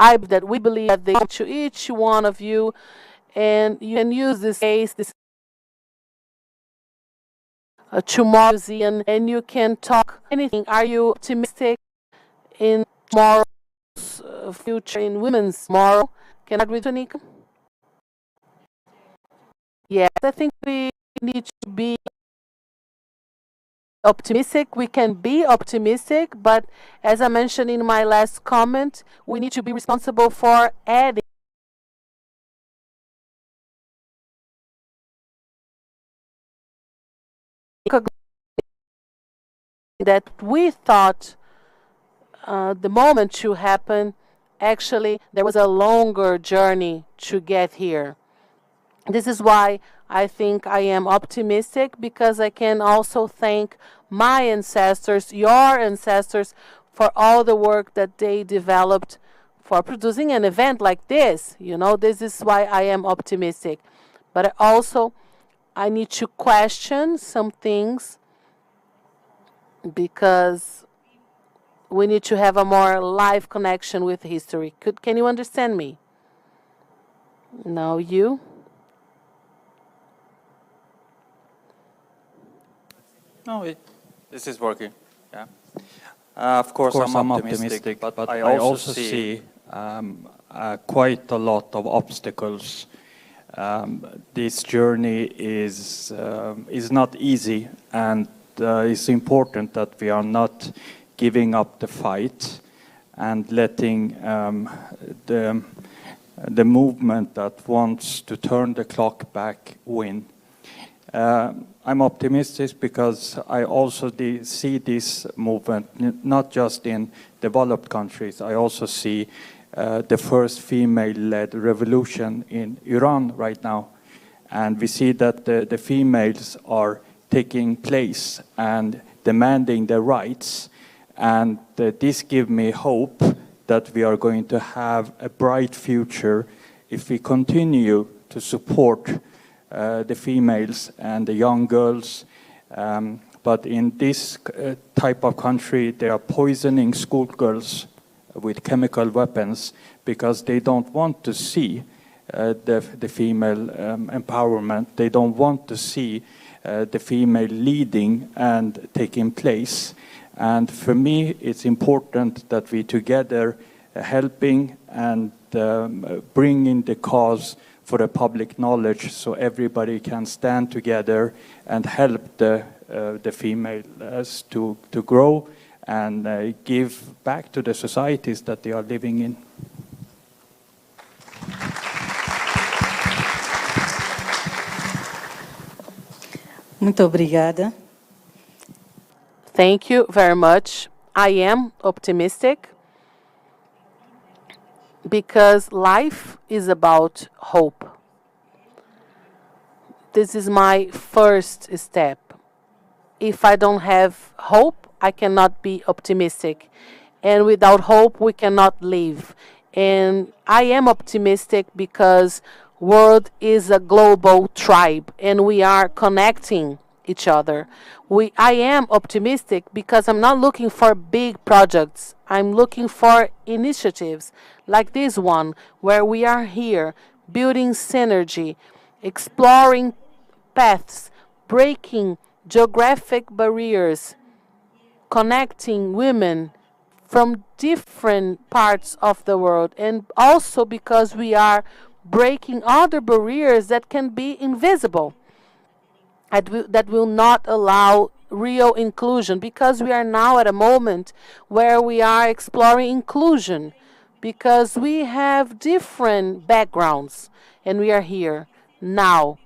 that we believe that they to each one of you, and you can use this case, this tomorrow museum, and you can talk anything. Are you optimistic in tomorrow's future, in women's tomorrow? Can I read Tonika? Yes, I think we need to be optimistic. We can be optimistic, but as I mentioned in my last comment, we need to be responsible for adding that we thought the moment to happen. Actually, there was a longer journey to get here. This is why I think I am optimistic, because I can also thank my ancestors, your ancestors, for all the work that they developed for producing an event like this. You know, this is why I am optimistic. But also, I need to question some things, because we need to have a more live connection with history. Can you understand me? No, you? No, this is working. Yeah. Of course, I'm optimistic, but I also see quite a lot of obstacles. This journey is not easy, and it's important that we are not giving up the fight and letting the movement that wants to turn the clock back win. I'm optimistic because I also see this movement not just in developed countries. I also see the first female-led revolution in Iran right now. And we see that the females are taking place and demanding their rights. And this gives me hope that we are going to have a bright future if we continue to support the females and the young girls. But in this type of country, they are poisoning schoolgirls with chemical weapons because they don't want to see the female empowerment. They don't want to see the female leading and taking place. And for me, it's important that we together helping and bringing the cause for the public knowledge so everybody can stand together and help the females to grow and give back to the societies that they are living in. Muito obrigada. Thank you very much. I am optimistic because life is about hope. This is my first step. If I don't have hope, I cannot be optimistic. And without hope, we cannot live. And I am optimistic because world is a global tribe and we are connecting each other. I am optimistic because I'm not looking for big projects. I'm looking for initiatives like this one where we are here building synergy, exploring paths, breaking geographic barriers, connecting women from different parts of the world, and also because we are breaking other barriers that can be invisible, that will not allow real inclusion, because we are now at a moment where we are exploring inclusion, because we have different backgrounds, and we are here now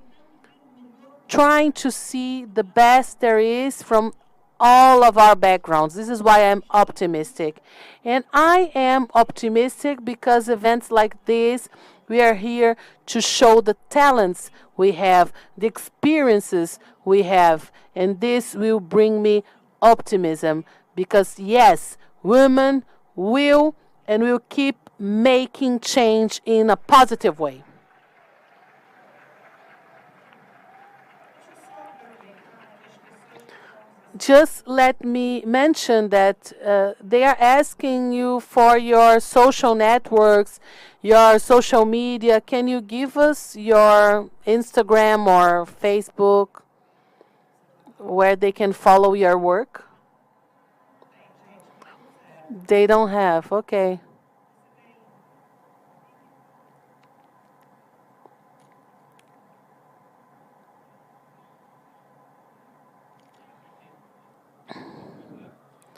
trying to see the best there is from all of our backgrounds. This is why I'm optimistic. And I am optimistic because events like this, we are here to show the talents we have, the experiences we have. And this will bring me optimism because, yes, women will and will keep making change in a positive way. Just let me mention that they are asking you for your social networks, your social media. Can you give us your Instagram or Facebook where they can follow your work? They don't have. Okay.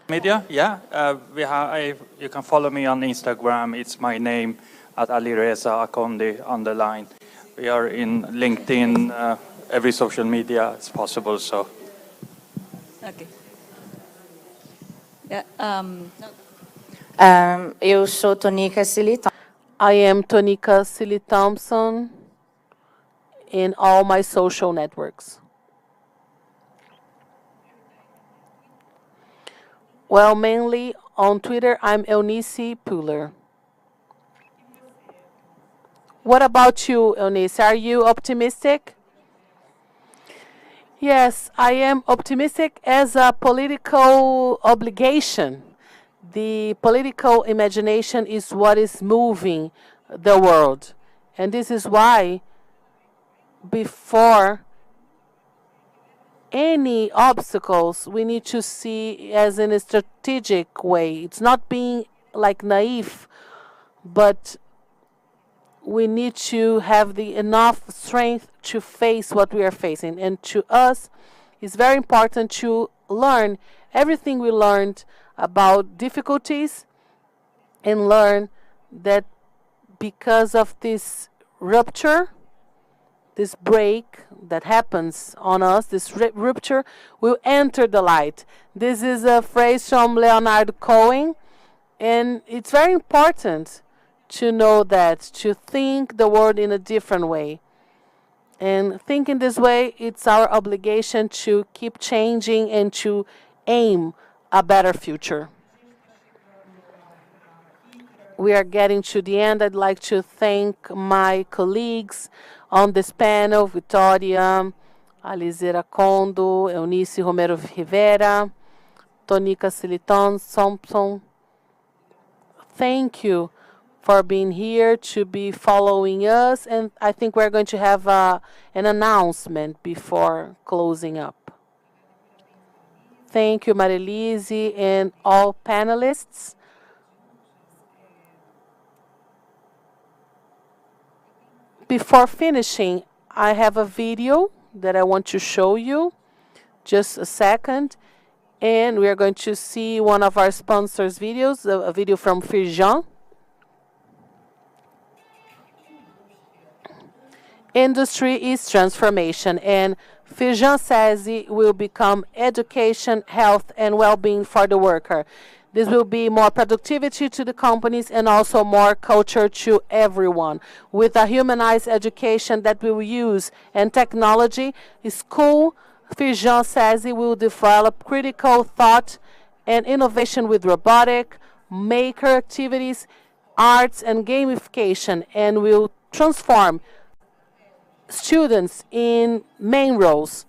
Media, yeah. You can follow me on Instagram. It's my name at Alireza Akondi _ We are in LinkedIn, every social media is possible. So. Okay. Eu sou Tonica Silly. I am Tonica Silly Thompson in all my social networks. Well, mainly on Twitter, I'm Eunice Puller. What about you, Eunice? Are you optimistic? Yes, I am optimistic as a political obligation. The political imagination is what is moving the world. And this is why, before any obstacles, we need to see as in a strategic way. It's not being like naive, but we need to have the enough strength to face what we are facing. And to us, it's very important to learn everything we learned about difficulties and learn that because of this rupture, this break that happens on us, this rupture, will enter the light. This is a phrase from Leonard Cohen, and it's very important to know that, to think the world in a different way. And thinking this way, it's our obligation to keep changing and to aim a better future. we are getting to the end. I'd like to thank my colleagues on this panel, Vitória, Alizera Kondo, Eunice Romero Rivera, Tonica Siliton, Thompson. Thank you for being here, to be following us, and I think we're going to have an announcement before closing up. Thank you, Marilise, and all panelists. Before finishing, I have a video that I want to show you. Just a second. And we are going to see one of our sponsors' videos, a video from Firjan. Industry is transformation, and Firjan says it will become education, health, and well-being for the worker. This will be more productivity to the companies and also more culture to everyone. With a humanized education that we will use and technology, school, Firjan says it will develop critical thought and innovation with robotic, maker activities, arts, and gamification, and will transform students in main roles.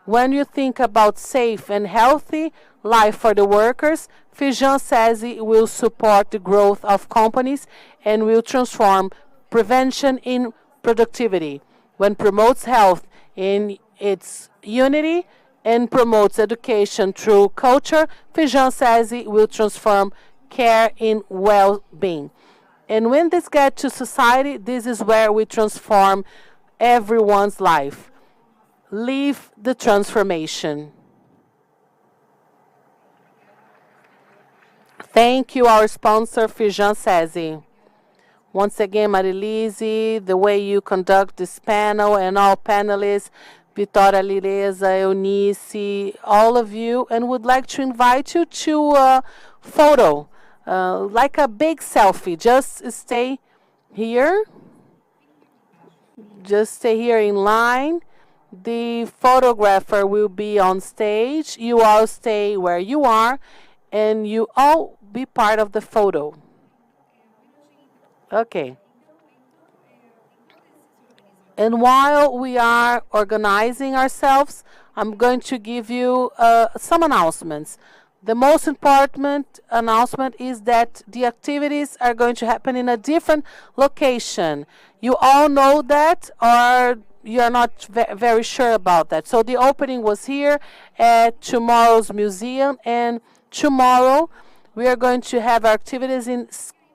When you think about safe and healthy life for the workers, Firjan says it will support the growth of companies and will transform prevention in productivity. When promotes health in its unity and promotes education through culture, Firjan says it will transform care in well-being. And when this gets to society, this is where we transform everyone's life. Live the transformation. Thank you, our sponsor, Firjan Sesi. Once again, Marilise, the way you conduct this panel, and all panelists, Vitória, Lireza, Eunice, all of you, and would like to invite you to a photo, like a big selfie. Just stay here. Just stay here in line. The photographer will be on stage. You all stay where you are, and you all be part of the photo. Okay. And while we are organizing ourselves, I'm going to give you some announcements. The most important announcement is that the activities are going to happen in a different location. You all know that, or you're not very sure about that. So the opening was here at tomorrow's museum, and tomorrow we are going to have our activities in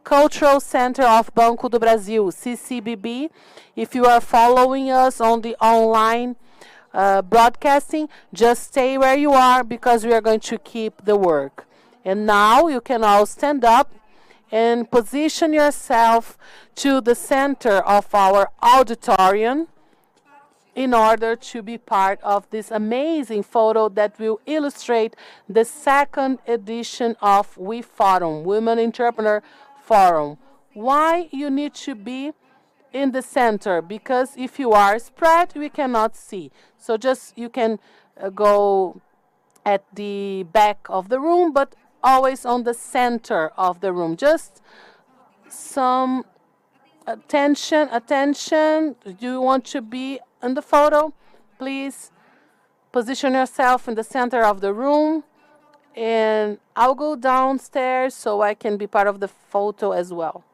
Cultural Center of Banco do Brasil, CCBB. If you are following us on the online broadcasting, just stay where you are because we are going to keep the work. And now you can all stand up and position yourself to the center of our auditorium in order to be part of this amazing photo that will illustrate the second edition of WeForum, Women Entrepreneur Forum. Why you need to be in the center? Because if you are spread, we cannot see. So just you can go at the back of the room, but always on the center of the room. Just some attention. Do you want to be in the photo? Please position yourself in the center of the room. And I'll go downstairs so I can be part of the photo as well.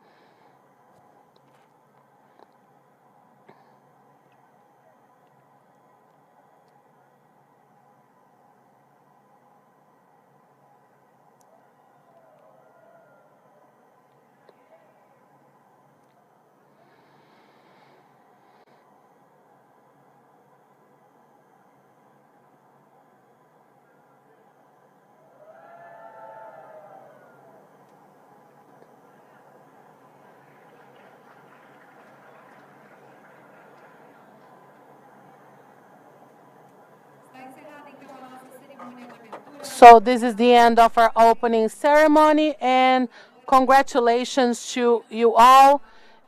So this is the end of our opening ceremony, and congratulations to you all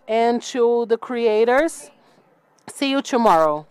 and to the creators. See you tomorrow.